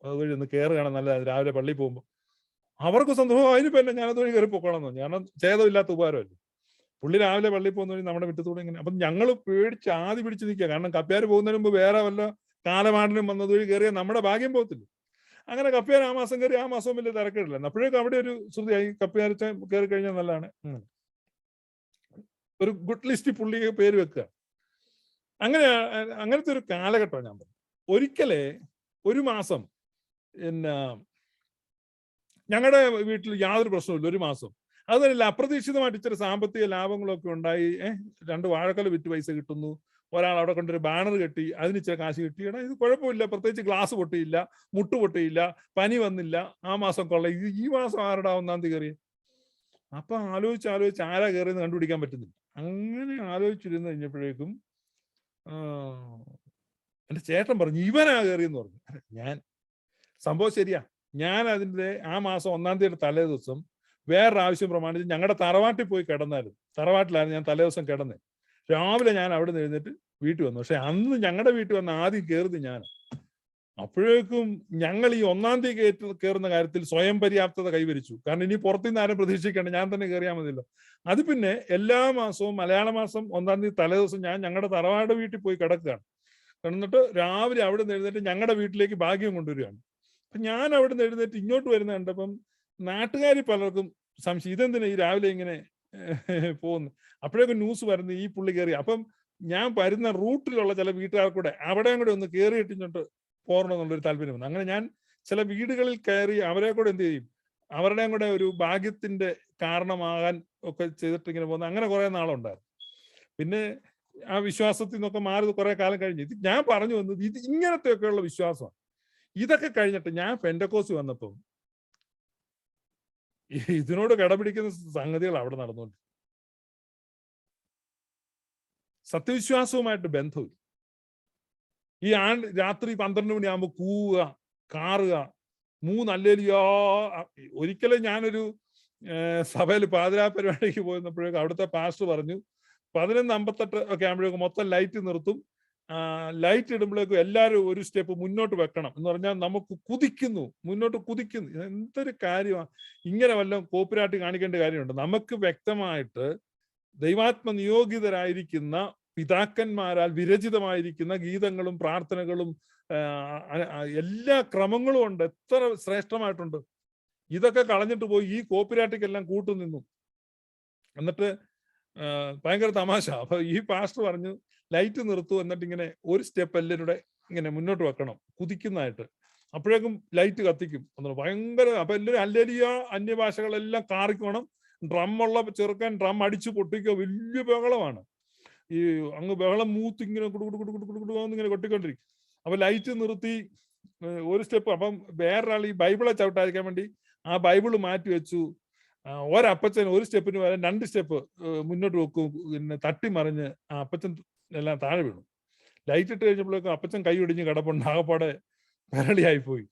അതുവഴി ഒന്ന് കയറുകയാണ് നല്ലതാണ് രാവിലെ പള്ളിയിൽ പോകുമ്പോൾ. അവർക്ക് സന്തോഷം, അതിനിപ്പോ എന്നെ ഞാനതുവഴി കയറി പൊക്കോളാം. കാരണം ഛേദമില്ലാത്ത ഉപകാരമല്ലേ. പുള്ളി രാവിലെ പള്ളിയിൽ പോകുന്ന വഴി നമ്മുടെ വിട്ടത്തൂടെ ഇങ്ങനെ. അപ്പം ഞങ്ങൾ പേടിച്ച് ആദ്യം പിടിച്ച് നിൽക്കുക. കാരണം കപ്പ്യാർ പോകുന്നതിന് മുമ്പ് വേറെ വല്ല കാലമാടിനും വന്നതുവഴി കയറിയാൽ നമ്മുടെ ഭാഗ്യം പോകത്തില്ല. അങ്ങനെ കപ്പ്യാർ ആ മാസം കയറി, ആ മാസവും വലിയ തിരക്കേടില്ല. അപ്പോഴേക്കും അവിടെ ഒരു ശ്രുതിയായി, കപ്പ്യാർ കയറി കഴിഞ്ഞാൽ നല്ലതാണ്. ഒരു ഗുഡ് ലിസ്റ്റ് പുള്ളി പേര് വെക്കുക. അങ്ങനത്തെ ഒരു കാലഘട്ടമാണ് ഞാൻ പറഞ്ഞത്. ഒരിക്കലേ ഒരു മാസം പിന്നെ ഞങ്ങളുടെ വീട്ടിൽ യാതൊരു പ്രശ്നമില്ല. ഒരു മാസം അതല്ല, അപ്രതീക്ഷിതമായിട്ട് ഇച്ചിരി സാമ്പത്തിക ലാഭങ്ങളൊക്കെ ഉണ്ടായി. 2 വാഴക്കല വിറ്റ് പൈസ കിട്ടുന്നു. ഒരാൾ അവിടെ കൊണ്ടൊരു ബാനർ കെട്ടി, അതിന് ഇച്ചിരി കാശ് കിട്ടി. എടാ ഇത് കുഴപ്പമില്ല, പ്രത്യേകിച്ച് ഗ്ലാസ് പൊട്ടിയില്ല, മുട്ട് പൊട്ടിയില്ല, പനി വന്നില്ല, ആ മാസം കൊള്ള. ഈ മാസം ആരുടെ 1-ാം തീയതി കയറി? അപ്പൊ ആലോചിച്ച് ആരാ കയറിയെന്ന് കണ്ടുപിടിക്കാൻ പറ്റുന്നില്ല. അങ്ങനെ ആലോചിച്ചിരുന്ന് കഴിഞ്ഞപ്പോഴേക്കും എന്റെ ചേട്ടൻ പറഞ്ഞു ഇവനാ കയറിയെന്ന് പറഞ്ഞു. ഞാൻ സംഭവം ശരിയാ. ഞാൻ അതിന്റെ ആ മാസം 1-ാം തീയതി തലേ ദിവസം വേറൊരാവശ്യം പ്രമാണിച്ച് ഞങ്ങളുടെ തറവാട്ടിൽ പോയി കിടന്നായിരുന്നു. തറവാട്ടിലായിരുന്നു ഞാൻ തലേ ദിവസം കിടന്നത്. രാവിലെ ഞാൻ അവിടെ നിന്ന് എഴുന്നേറ്റ് വീട്ടിൽ വന്നു. പക്ഷെ അന്ന് ഞങ്ങളുടെ വീട്ടിൽ വന്ന് ആദ്യം കയറുന്നത് ഞാൻ. അപ്പോഴേക്കും ഞങ്ങൾ ഈ 1-ാം തീയതി കയറുന്ന കാര്യത്തിൽ സ്വയം പര്യാപ്തത കൈവരിച്ചു. കാരണം ഇനി പുറത്തുനിന്ന് ആരും പ്രതീക്ഷിക്കേണ്ട, ഞാൻ തന്നെ കയറിയാൽ മതിയല്ലോ. അത് പിന്നെ എല്ലാ മാസവും മലയാള മാസം 1-ാം തീയതി തലേദിവസം ഞാൻ ഞങ്ങളുടെ തറവാട് വീട്ടിൽ പോയി കിടക്കുകയാണ്. കിടന്നിട്ട് രാവിലെ അവിടെ നിന്ന് എഴുന്നേറ്റ് ഞങ്ങളുടെ വീട്ടിലേക്ക് ഭാഗ്യം കൊണ്ടുവരികയാണ്. അപ്പൊ ഞാൻ അവിടെ നിന്ന് എഴുന്നേറ്റ് ഇങ്ങോട്ട് വരുന്ന കണ്ടപ്പം നാട്ടുകാർ പലർക്കും സംശയം, ഇതെന്തിനാ ഈ രാവിലെ ഇങ്ങനെ പോകുന്നു. അപ്പോഴേക്കും ന്യൂസ് വരുന്നത് ഈ പുള്ളി കയറി. അപ്പം ഞാൻ വരുന്ന റൂട്ടിലുള്ള ചില വീട്ടുകാർക്കൂടെ അവിടെയും കൂടെ ഒന്ന് കയറിയിട്ടിങ്ങോട്ട് പോരണമെന്നുള്ളൊരു താല്പര്യം വന്നു. അങ്ങനെ ഞാൻ ചില വീടുകളിൽ കയറി അവരെ കൂടെ എന്ത് ചെയ്യും, അവരുടെയും കൂടെ ഒരു ഭാഗ്യത്തിന്റെ കാരണമാകാൻ ഒക്കെ ചെയ്തിട്ട് ഇങ്ങനെ പോകുന്ന അങ്ങനെ കുറെ നാളുണ്ടായിരുന്നു. പിന്നെ ആ വിശ്വാസത്തിൽ നിന്നൊക്കെ മാറി കുറെ കാലം കഴിഞ്ഞ് ഇത് ഞാൻ പറഞ്ഞു വന്നത് ഇത് ഇങ്ങനത്തെയൊക്കെയുള്ള വിശ്വാസമാണ്. ഇതൊക്കെ കഴിഞ്ഞിട്ട് ഞാൻ പെന്തക്കോസ്ത് വന്നപ്പോൾ ഇതിനോട് കടപിടിക്കുന്ന സംഗതികൾ അവിടെ നടന്നുകൊണ്ട് സത്യവിശ്വാസവുമായിട്ട് ബന്ധമില്ല. ഈ രാത്രി 12 മണിയാകുമ്പോൾ കൂവുക, കാറുക, 3 ഹല്ലേലൂയ. ഒരിക്കലും ഞാനൊരു സഭയിൽ പാതിരാ പരിപാടിക്ക് പോയിരുന്നപ്പോഴേക്കും അവിടുത്തെ പാസ്റ്റർ പറഞ്ഞു 11:58 ഒക്കെ ആകുമ്പോഴേക്കും മൊത്തം ലൈറ്റ് നിർത്തും, ലൈറ്റ് ഇടുമ്പോഴേക്കും എല്ലാവരും ഒരു സ്റ്റെപ്പ് മുന്നോട്ട് വെക്കണം എന്ന് പറഞ്ഞാൽ നമുക്ക് മുന്നോട്ട് കുതിക്കുന്നു. എന്തൊരു കാര്യമാണ്! ഇങ്ങനെ വല്ലതും കോപ്പിരാട്ടി കാണിക്കേണ്ട കാര്യമുണ്ട്? നമുക്ക് വ്യക്തമായിട്ട് ദൈവാത്മ നിയോഗിതരായിരിക്കുന്ന പിതാക്കന്മാരാൽ വിരചിതമായിരിക്കുന്ന ഗീതങ്ങളും പ്രാർത്ഥനകളും എല്ലാ ക്രമങ്ങളും ഉണ്ട്. എത്ര ശ്രേഷ്ഠമായിട്ടുണ്ട്! ഇതൊക്കെ കളഞ്ഞിട്ട് പോയി ഈ കോപ്പിരാട്ടിക്കെല്ലാം കൂട്ടുനിന്നു. എന്നിട്ട് ഭയങ്കര തമാശ. അപ്പൊ ഈ പാസ്റ്റർ പറഞ്ഞു ലൈറ്റ് നിർത്തൂ, എന്നിട്ട് ഇങ്ങനെ ഒരു സ്റ്റെപ്പ് എല്ലാവരുടെ ഇങ്ങനെ മുന്നോട്ട് വെക്കണം കുതിക്കുന്നതായിട്ട്. അപ്പോഴേക്കും ലൈറ്റ് കത്തിക്കും. ഭയങ്കര. അപ്പൊ എല്ലാവരും ഹല്ലേലൂയ അന്യഭാഷകളെല്ലാം കാറിക്കോണം. ഡ്രമ്മുള്ള ചെറുക്കൻ ഡ്രം അടിച്ചു പൊട്ടിക്കുക, വലിയ ബഹളമാണ്. ഈ അങ്ങ് ബഹളം മൂത്ത് ഇങ്ങനെ ഇങ്ങനെ കൊട്ടിക്കൊണ്ടിരിക്കും. അപ്പൊ ലൈറ്റ് നിർത്തി ഒരു സ്റ്റെപ്പ്. അപ്പം വേറൊരാൾ ഈ ബൈബിളെ ചവിട്ടാതിരിക്കാൻ വേണ്ടി ആ ബൈബിള് മാറ്റി വെച്ചു. ഒരപ്പച്ചൻ ഒരു സ്റ്റെപ്പിന് വരെ 2 സ്റ്റെപ്പ് മുന്നോട്ട് വെക്കും. പിന്നെ തട്ടിമറിഞ്ഞ് ആ അപ്പച്ചൻ എല്ലാം താഴെ വീണു. ലൈറ്റ് ഇട്ട് കഴിഞ്ഞപ്പോഴേക്കും അപ്പച്ചൻ കൈ ഒടിഞ്ഞ് കിടപ്പുണ്ട്, ആകപ്പാടെ പെരളിയായിപ്പോയി.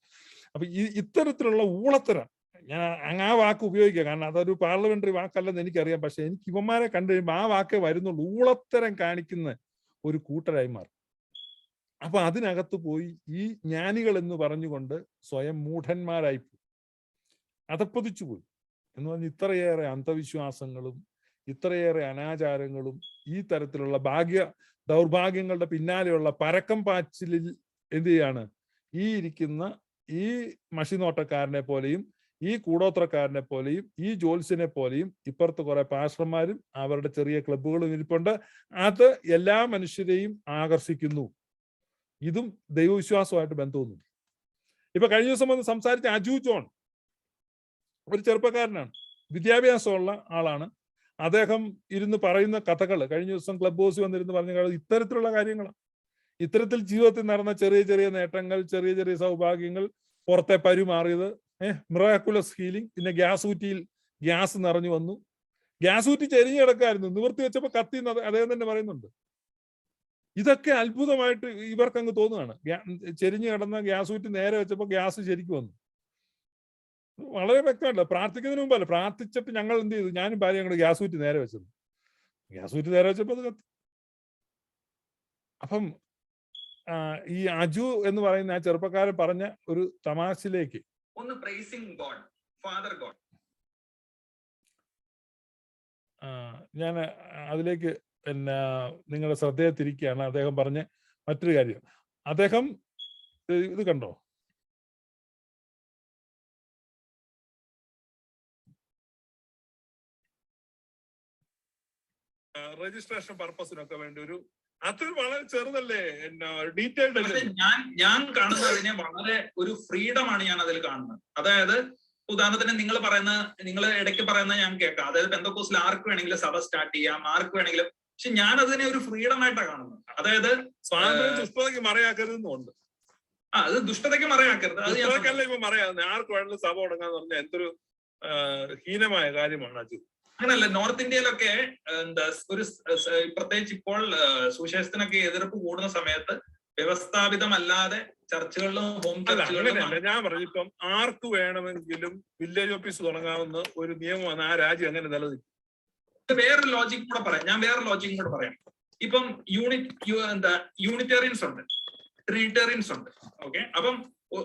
അപ്പൊ ഇത്തരത്തിലുള്ള ഊളത്തരം, ഞാൻ ആ വാക്ക് ഉപയോഗിക്കുക, കാരണം അതൊരു പാർലമെന്ററി വാക്കല്ലെന്ന് എനിക്കറിയാം. പക്ഷെ എനിക്ക് ഇവന്മാരെ കണ്ടു കഴിയുമ്പോൾ ആ വാക്കേ വരുന്നുള്ളൂ. ഊളത്തരം കാണിക്കുന്ന ഒരു കൂട്ടരായി മാറും. അപ്പൊ അതിനകത്ത് പോയി ഈ ജ്ഞാനികൾ എന്ന് പറഞ്ഞുകൊണ്ട് സ്വയം മൂഢന്മാരായിപ്പോയി, അതപ്പതിച്ചു പോയി. എന്ന് പറഞ്ഞാൽ ഇത്രയേറെ അന്ധവിശ്വാസങ്ങളും ഇത്രയേറെ അനാചാരങ്ങളും ഈ തരത്തിലുള്ള ദൗർഭാഗ്യങ്ങളുടെ പിന്നാലെയുള്ള പരക്കം പാച്ചിലിൽ എന്ത് ചെയ്യാണ് ഈ ഇരിക്കുന്ന ഈ മഷിനോട്ടക്കാരനെ പോലെയും ഈ കൂടോത്രക്കാരനെ പോലെയും ഈ ജോത്സ്യനെ പോലെയും ഇപ്പുറത്ത് കുറെ പാസ്റ്റർമാരും അവരുടെ ചെറിയ ക്ലബ്ബുകളും ഇരിപ്പുണ്ട്. അത് എല്ലാ മനുഷ്യരെയും ആകർഷിക്കുന്നു. ഇതും ദൈവവിശ്വാസമായിട്ട് ബന്ധമൊന്നുമില്ല. ഇപ്പൊ കഴിഞ്ഞ ദിവസം വന്ന് സംസാരിച്ച അജു ജോൺ ഒരു ചെറുപ്പക്കാരനാണ്, വിദ്യാഭ്യാസമുള്ള ആളാണ്. അദ്ദേഹം ഇരുന്ന് പറയുന്ന കഥകൾ കഴിഞ്ഞ ദിവസം ക്ലബ് ഹൗസിൽ വന്നിരുന്ന് പറഞ്ഞ ഇത്തരത്തിലുള്ള കാര്യങ്ങളാണ്. ഇത്തരത്തിൽ ജീവിതത്തിൽ നടന്ന ചെറിയ ചെറിയ നേട്ടങ്ങൾ, ചെറിയ ചെറിയ സൗഭാഗ്യങ്ങൾ, പുറത്തെ പരുമാറിയത്, മിറാക്കുലസ് ഹീലിംഗ്, പിന്നെ ഗ്യാസ് ഊറ്റിയിൽ ഗ്യാസ് നിറഞ്ഞു വന്നു, ഗ്യാസ് ഊറ്റി ചെരിഞ്ഞു കിടക്കായിരുന്നു, നിവർത്തി വെച്ചപ്പോ കത്തി അദ്ദേഹം തന്നെ പറയുന്നുണ്ട്. ഇതൊക്കെ അത്ഭുതമായിട്ട് ഇവർക്കങ്ങ് തോന്നുകയാണ്. ചെരിഞ്ഞു കിടന്ന ഗ്യാസ് ഊറ്റി നേരെ വെച്ചപ്പോ ഗ്യാസ് ശരിക്കും വന്നു. വളരെ വ്യക്തമല്ല. പ്രാർത്ഥിക്കുന്നതിന് മുമ്പല്ല, പ്രാർത്ഥിച്ചിട്ട് ഞങ്ങൾ എന്ത് ചെയ്തു, ഞാനും ഭാര്യ ഞങ്ങൾ ഗ്യാസ് ഊറ്റി നേരെ വെച്ചത്. ഗ്യാസ് ഊറ്റി നേരെ വെച്ചപ്പോ അത് കത്തി. അപ്പം ഈ അജു എന്ന് പറയുന്ന ആ ചെറുപ്പക്കാരൻ പറഞ്ഞ ഒരു തമാശയിലേക്ക് ഒന്ന് പ്രൈസിംഗ് ഗോഡ്, ഫാദർ ഗോഡ്, ഞാൻ അതിലേക്ക് പിന്നെ നിങ്ങളുടെ ശ്രദ്ധയെ തിരിക്കുകയാണ്. അദ്ദേഹം പറഞ്ഞ മറ്റൊരു കാര്യം, അദ്ദേഹം ഇത് കണ്ടോ, രജിസ്ട്രേഷൻ പർപ്പസിനൊക്കെ വേണ്ടി ഒരു അതൊരു വളരെ ചെറുതല്ലേ, ഡീറ്റെയിൽഡ് അല്ലേ? ഞാൻ കാണുന്നത് അതിനെ വളരെ ഒരു ഫ്രീഡമാണ് ഞാൻ അതിൽ കാണുന്നത്. അതായത് ഉദാഹരണത്തിന് നിങ്ങൾ ഇടയ്ക്ക് പറയുന്ന ഞാൻ കേൾക്കാം, അതായത് പെന്തക്കോസ്തിൽ ആർക്ക് വേണമെങ്കിലും സഭ സ്റ്റാർട്ട് ചെയ്യാം, ആർക്ക് വേണമെങ്കിലും. പക്ഷെ ഞാൻ അതിനെ ഒരു ഫ്രീഡം ആയിട്ടാണ് കാണുന്നത്. അതായത് ദുഷ്ടതയ്ക്ക് മറയാക്കരുതെന്നുണ്ട്. അത് ദുഷ്ടതയ്ക്ക് മറയാക്കരുത്, അത് ഇപ്പൊ മറയാകുന്നത്. ആർക്ക് വേണമെങ്കിലും സഭ തുടങ്ങാന്ന് പറഞ്ഞാൽ എന്തൊരു ഹീനമായ കാര്യമാണ് അത്. അങ്ങനല്ല, നോർത്ത് ഇന്ത്യയിലൊക്കെ എന്താ ഒരു പ്രത്യേകിച്ച് ഇപ്പോൾ സുവിശേഷത്തിനൊക്കെ എതിർപ്പ് കൂടുന്ന സമയത്ത് വ്യവസ്ഥാപിതമല്ലാതെ ചർച്ചുകളിലും ഹോം ചർച്ചുകളിലും ഞാൻ പറഞ്ഞു, ഇപ്പം ആർക്ക് വേണമെങ്കിലും വില്ലേജ് ഓഫീസ് തുടങ്ങാവുന്ന ഒരു നിയമമാണ്. ആ രാജ്യം അങ്ങനെ നിലനിൽക്കും. വേറൊരു ലോജിക് കൂടെ പറയാം. ഇപ്പം യൂണിറ്റേറിയൻസ് ഉണ്ട്, ട്രിനിറ്റേറിയൻസ് ഉണ്ട്. ഓക്കെ, അപ്പം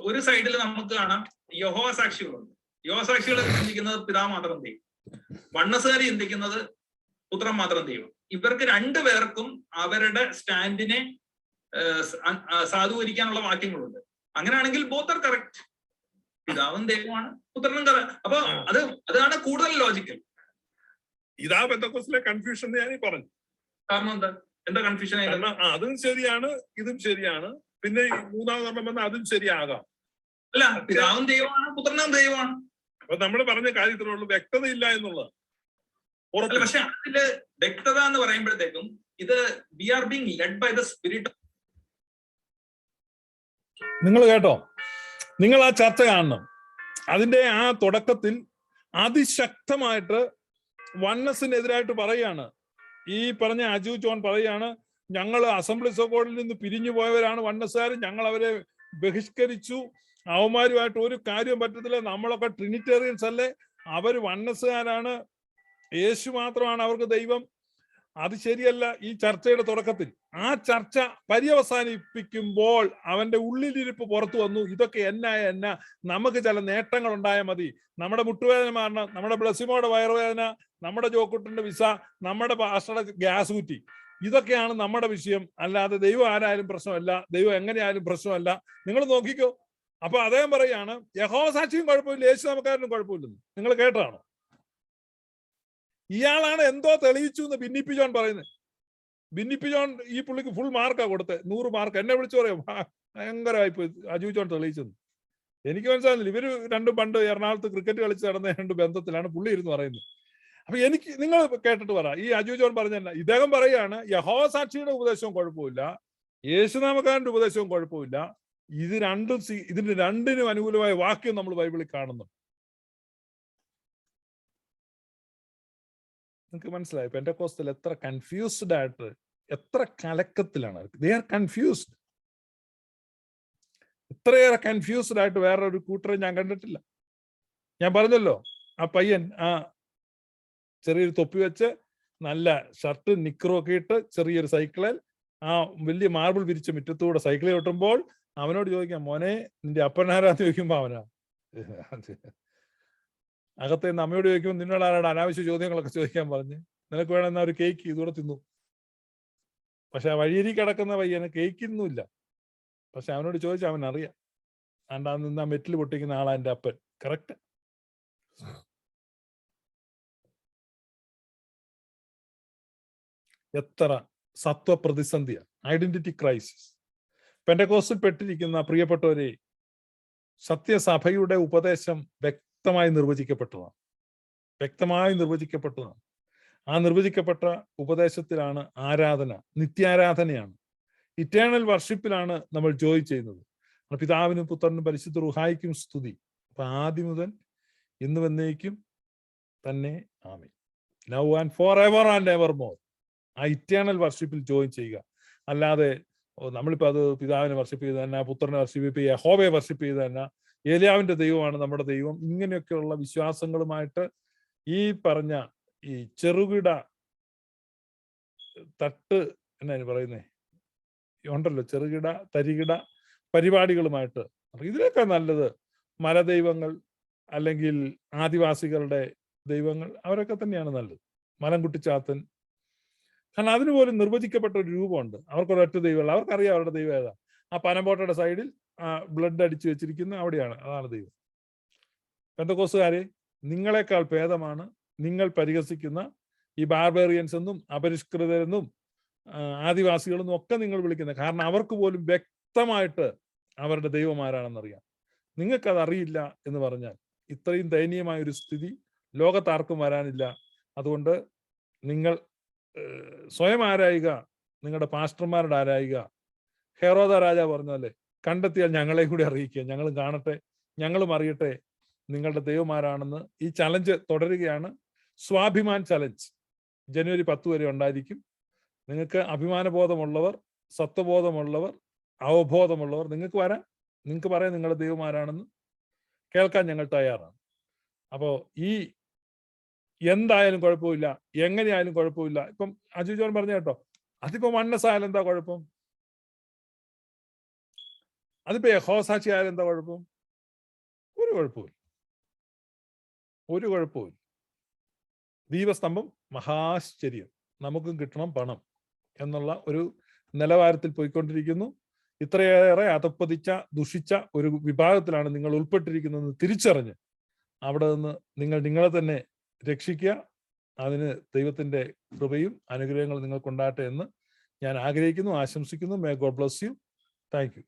ഒരു സൈഡിൽ നമുക്ക് കാണാം യഹോവ സാക്ഷികളുണ്ട്. യഹോവ സാക്ഷികൾ ചിന്തിക്കുന്നത് പിതാവ് മാത്രം ദൈവം, വണ്ണസുകാർ ചിന്തിക്കുന്നത് പുത്രൻ മാത്രം ദൈവം. ഇവർക്ക് രണ്ടുപേർക്കും അവരുടെ സ്റ്റാൻഡിനെ സാധൂകരിക്കാനുള്ള വാക്യങ്ങളുണ്ട്. അങ്ങനെയാണെങ്കിൽ ബോത്ത് ആർ കറക്റ്റ്. പിതാവും ദൈവമാണ്, പുത്രനും അപ്പൊ അതാണ് കൂടുതൽ ലോജിക്കൽ. ഇതാ പെന്തക്കോസ്തിലെ കൺഫ്യൂഷൻ ഞാൻ പറഞ്ഞു. കാരണം എന്താ കൺഫ്യൂഷൻ? അതും ശരിയാണ്, ഇതും ശരിയാണ്, പിന്നെ മൂന്നാമതെണ്ണം വന്നാൽ അതും ശരിയാകാം. അല്ല, പിതാവും ദൈവമാണ്, പുത്രനും ദൈവമാണ്. അപ്പൊ നമ്മൾ പറഞ്ഞ കാര്യത്തിനുള്ള വ്യക്തതയില്ല എന്നുള്ളത്. പക്ഷെ അതില് വ്യക്തത എന്ന് പറയുമ്പോഴത്തേക്കും ഇത് we are being led by the spirit. നിങ്ങൾ കേട്ടോ, നിങ്ങൾ ആ ചർച്ച കാണണം. അതിന്റെ ആ തുടക്കത്തിൽ അതിശക്തമായിട്ട് വണ്ണസിനെതിരായിട്ട് പറയാണ്. ഈ പറഞ്ഞ അജു ജോൺ പറയാണ്, ഞങ്ങൾ അസംബ്ലീസ് ഓഫ് ഗോഡിൽ നിന്ന് പിരിഞ്ഞു പോയവരാണ് വണ്ണസുകാർ, ഞങ്ങൾ അവരെ ബഹിഷ്കരിച്ചു, അവന്മാരുമായിട്ട് ഒരു കാര്യം പറ്റത്തില്ല, നമ്മളൊക്കെ ട്രിനിറ്റേറിയൻസ് അല്ലേ, അവർ വണ്ണസുകാരാണ്, യേശു മാത്രമാണ് അവർക്ക് ദൈവം. അത് ശരിയല്ല. ഈ ചർച്ചയുടെ തുടക്കത്തിൽ ആ ചർച്ച പര്യവസാനിപ്പിക്കുമ്പോൾ അവന്റെ ഉള്ളിലിരിപ്പ് പുറത്തു വന്നു. ഇതൊക്കെ എന്നാ നമുക്ക് ചില നേട്ടങ്ങൾ ഉണ്ടായാൽ മതി, നമ്മുടെ മുട്ടുവേദന മാറണം, നമ്മുടെ ബ്ലസിമോടെ വയറുവേദന, നമ്മുടെ ജോക്കുട്ടിന്റെ വിസ, നമ്മുടെ പാസ്റ്ററുടെ ഗ്യാസ് കുറ്റി, ഇതൊക്കെയാണ് നമ്മുടെ വിഷയം. അല്ലാതെ ദൈവം ആരായാലും പ്രശ്നമല്ല, ദൈവം എങ്ങനെയായാലും പ്രശ്നമല്ല. നിങ്ങൾ നോക്കിക്കോ. അപ്പൊ അദ്ദേഹം പറയാണ് യഹോവ സാക്ഷിയും കുഴപ്പമില്ല, യേശു നമുക്കാരനും കുഴപ്പമില്ലെന്ന്. നിങ്ങൾ കേട്ടാണോ? ഇയാളാണ് എന്തോ തെളിയിച്ചു എന്ന് ബിന്നിപ്പി ജോൺ പറയുന്നത്. ബിന്നിപ്പി ജോൺ ഈ പുള്ളിക്ക് ഫുൾ മാർക്കാ കൊടുത്തത്, 100 മാർക്ക്. എന്നെ വിളിച്ചു പറയും ഭയങ്കരമായിപ്പോയി അജു ജോൺ തെളിയിച്ചെന്ന്. എനിക്ക് മനസ്സിലാകുന്നില്ല. ഇവര് രണ്ടും പണ്ട് എറണാകുളത്ത് ക്രിക്കറ്റ് കളിച്ച് നടന്ന രണ്ട് ബന്ധത്തിലാണ് പുള്ളി ഇരുന്ന് പറയുന്നത്. അപ്പൊ എനിക്ക് നിങ്ങൾ കേട്ടിട്ട് പറ, ഈ അജു ജോൺ പറഞ്ഞല്ല, ഇദ്ദേഹം പറയാണ് യഹോവ സാക്ഷിയുടെ ഉപദേശവും കുഴപ്പമില്ല, യേശുനാമക്കാരന്റെ ഉപദേശവും കുഴപ്പമില്ല, ഇതിന്റെ രണ്ടിനും അനുകൂലമായ വാക്യം നമ്മൾ ബൈബിളിൽ കാണുന്നു. നിങ്ങൾക്ക് മനസ്സിലായി പെന്തക്കോസ്തൽ എത്ര കൺഫ്യൂസ്ഡ് ആയിട്ട്, എത്ര കലക്കത്തിലാണ്. They are confused. ഇത്രയേറെ കൺഫ്യൂസ്ഡ് ആയിട്ട് വേറെ ഒരു കൂട്ടരെ ഞാൻ കണ്ടിട്ടില്ല. ഞാൻ പറഞ്ഞല്ലോ, ആ പയ്യൻ ആ ചെറിയൊരു തൊപ്പി വെച്ച് നല്ല ഷർട്ട് നിക്കറും ഒക്കെ ഇട്ട് ചെറിയൊരു സൈക്കിളിൽ ആ വലിയ മാർബിൾ വിരിച്ച മുറ്റത്തൂടെ സൈക്കിളിൽ ഓട്ടുമ്പോൾ അവനോട് ചോദിക്കാം, മോനെ നിന്റെ അപ്പനാരാന്ന് ചോദിക്കുമ്പോ അവനാ അകത്തെ നിന്ന് അമ്മയോട് ചോദിക്കുമ്പോൾ നിന്നോട് ആരാണ് അനാവശ്യ ചോദ്യങ്ങളൊക്കെ ചോദിക്കാൻ പറഞ്ഞ്, നിനക്ക് വേണമെന്ന ഒരു കേക്ക് ഇതൂടെ തിന്നു. പക്ഷെ ആ വഴിയരി കിടക്കുന്ന പയ്യന് കേക്കൊന്നുമില്ല. പക്ഷെ അവനോട് ചോദിച്ചാൽ അവൻ അറിയാം, അണ്ടാ നിന്ന് ആ മെറ്റിൽ പൊട്ടിക്കുന്ന ആളാ എൻ്റെ അപ്പൻ. കറക്റ്റ്. എത്ര സത്വപ്രതിസന്ധിയാണ്, ഐഡന്റിറ്റി ക്രൈസിസ്. പെന്തക്കോസ്തിൽ പെട്ടിരിക്കുന്ന പ്രിയപ്പെട്ടവരെ, സത്യസഭയുടെ ഉപദേശം വ്യക്തമായി നിർവചിക്കപ്പെട്ടതാണ്. ആ നിർവചിക്കപ്പെട്ട ഉപദേശത്തിലാണ് ആരാധന, നിത്യാരാധനയാണ്, ഇറ്റേണൽ വർഷിപ്പിലാണ് നമ്മൾ ജോയ് ചെയ്യുന്നത്. പിതാവിനും പുത്രനും പരിശുദ്ധ റൂഹായിക്കും സ്തുതി. അപ്പൊ ആദ്യം മുതൽ ഇന്ന് വന്നേക്കും തന്നെ ആമേൻ. Now and for ever and ever more. ആ ഇറ്റേണൽ വർഷിപ്പിൽ ജോയിൻ ചെയ്യുക. അല്ലാതെ നമ്മളിപ്പോ അത് പിതാവിനെ വർഷിപ്പ് ചെയ്ത് തന്നെ, പുത്രനെ വർഷിപ്പ് ചെയ്ത്, യഹോവയെ വർഷിപ്പ് ചെയ്ത് തന്നെ, ഏലിയാവിന്റെ ദൈവമാണ് നമ്മുടെ ദൈവം, ഇങ്ങനെയൊക്കെയുള്ള വിശ്വാസങ്ങളുമായിട്ട് ഈ പറഞ്ഞ ഈ ചെറുകിട തട്ട് എന്നാ പറയുന്നേ ഉണ്ടല്ലോ, ചെറുകിട തരികിട പരിപാടികളുമായിട്ട്, ഇതിനൊക്കെ നല്ലത് മലദൈവങ്ങൾ അല്ലെങ്കിൽ ആദിവാസികളുടെ ദൈവങ്ങൾ, അവരൊക്കെ തന്നെയാണ് നല്ലത്. മലംകുട്ടിച്ചാത്തൻ, കാരണം അതിന് പോലും നിർവചിക്കപ്പെട്ട ഒരു രൂപമുണ്ട്. അവർക്കൊരൊറ്റ ദൈവമല്ല, അവർക്കറിയാം അവരുടെ ദൈവം ഏതാ. ആ പനമ്പോട്ടയുടെ സൈഡിൽ ആ ബ്ലഡ് അടിച്ചു വെച്ചിരിക്കുന്ന അവിടെയാണ്, അതാണ് ദൈവം. പെന്തക്കോസ്തുകാരെ, നിങ്ങളെക്കാൾ ഭേദമാണ് നിങ്ങൾ പരിഹസിക്കുന്ന ഈ ബാർബേറിയൻസ് എന്നും അപരിഷ്കൃതരെന്നും ആദിവാസികളെന്നും ഒക്കെ നിങ്ങൾ വിളിക്കുന്നത്. കാരണം അവർക്ക് പോലും വ്യക്തമായിട്ട് അവരുടെ ദൈവമാരാണെന്നറിയാം. നിങ്ങൾക്കത് അറിയില്ല എന്ന് പറഞ്ഞാൽ ഇത്രയും ദയനീയമായ ഒരു സ്ഥിതി ലോകത്താർക്കും വരാനില്ല. അതുകൊണ്ട് നിങ്ങൾ സ്വയം ആരായുക, നിങ്ങളുടെ പാസ്റ്റർമാരുടെ ആരായുക. ഹെറോദ രാജാവ് പറഞ്ഞല്ലേ, കണ്ടെത്തിയാൽ ഞങ്ങളെ കൂടി അറിയിക്കുക, ഞങ്ങളും കാണട്ടെ, ഞങ്ങളും അറിയട്ടെ നിങ്ങളുടെ ദൈവമാരാണെന്ന്. ഈ ചലഞ്ച് തുടരുകയാണ്. സ്വാഭിമാൻ ചലഞ്ച് ജനുവരി 10 വരെ ഉണ്ടായിരിക്കും. നിങ്ങൾക്ക് അഭിമാനബോധമുള്ളവർ, സത്വബോധമുള്ളവർ, അവബോധമുള്ളവർ നിങ്ങൾക്ക് വരാം, നിങ്ങൾക്ക് പറയാം നിങ്ങളുടെ ദൈവമാരാണെന്ന്. കേൾക്കാൻ ഞങ്ങൾ തയ്യാറാണ്. അപ്പോ ഈ എന്തായാലും കുഴപ്പമില്ല, എങ്ങനെയായാലും കുഴപ്പമില്ല. ഇപ്പം അജു ജോൺ പറഞ്ഞ കേട്ടോ, അതിപ്പോ വണ്ണസ് ആയാലും എന്താ കുഴപ്പം? അതിപ്പോ യഹോവസാക്ഷി ആയാലും എന്താ കുഴപ്പം? ഒരു കുഴപ്പമില്ല, ഒരു കുഴപ്പമില്ല. ദീപസ്തംഭം മഹാശ്ചര്യം, നമുക്കും കിട്ടണം പണം എന്നുള്ള ഒരു നിലവാരത്തിൽ പോയിക്കൊണ്ടിരിക്കുന്നു. ഇത്രയേറെ അധപ്പതിച്ച ദുഷിച്ച ഒരു വിഭാഗത്തിലാണ് നിങ്ങൾ ഉൾപ്പെട്ടിരിക്കുന്നതെന്ന് തിരിച്ചറിഞ്ഞ് അവിടെ നിന്ന് നിങ്ങൾ നിങ്ങളെ തന്നെ രക്ഷിക്കുക. അതിന് ദൈവത്തിന്റെ കൃപയും അനുഗ്രഹങ്ങളും നിങ്ങൾക്കുണ്ടാകട്ടെ എന്ന് ഞാൻ ആഗ്രഹിക്കുന്നു, ആശംസിക്കുന്നു. May God bless you. Thank you.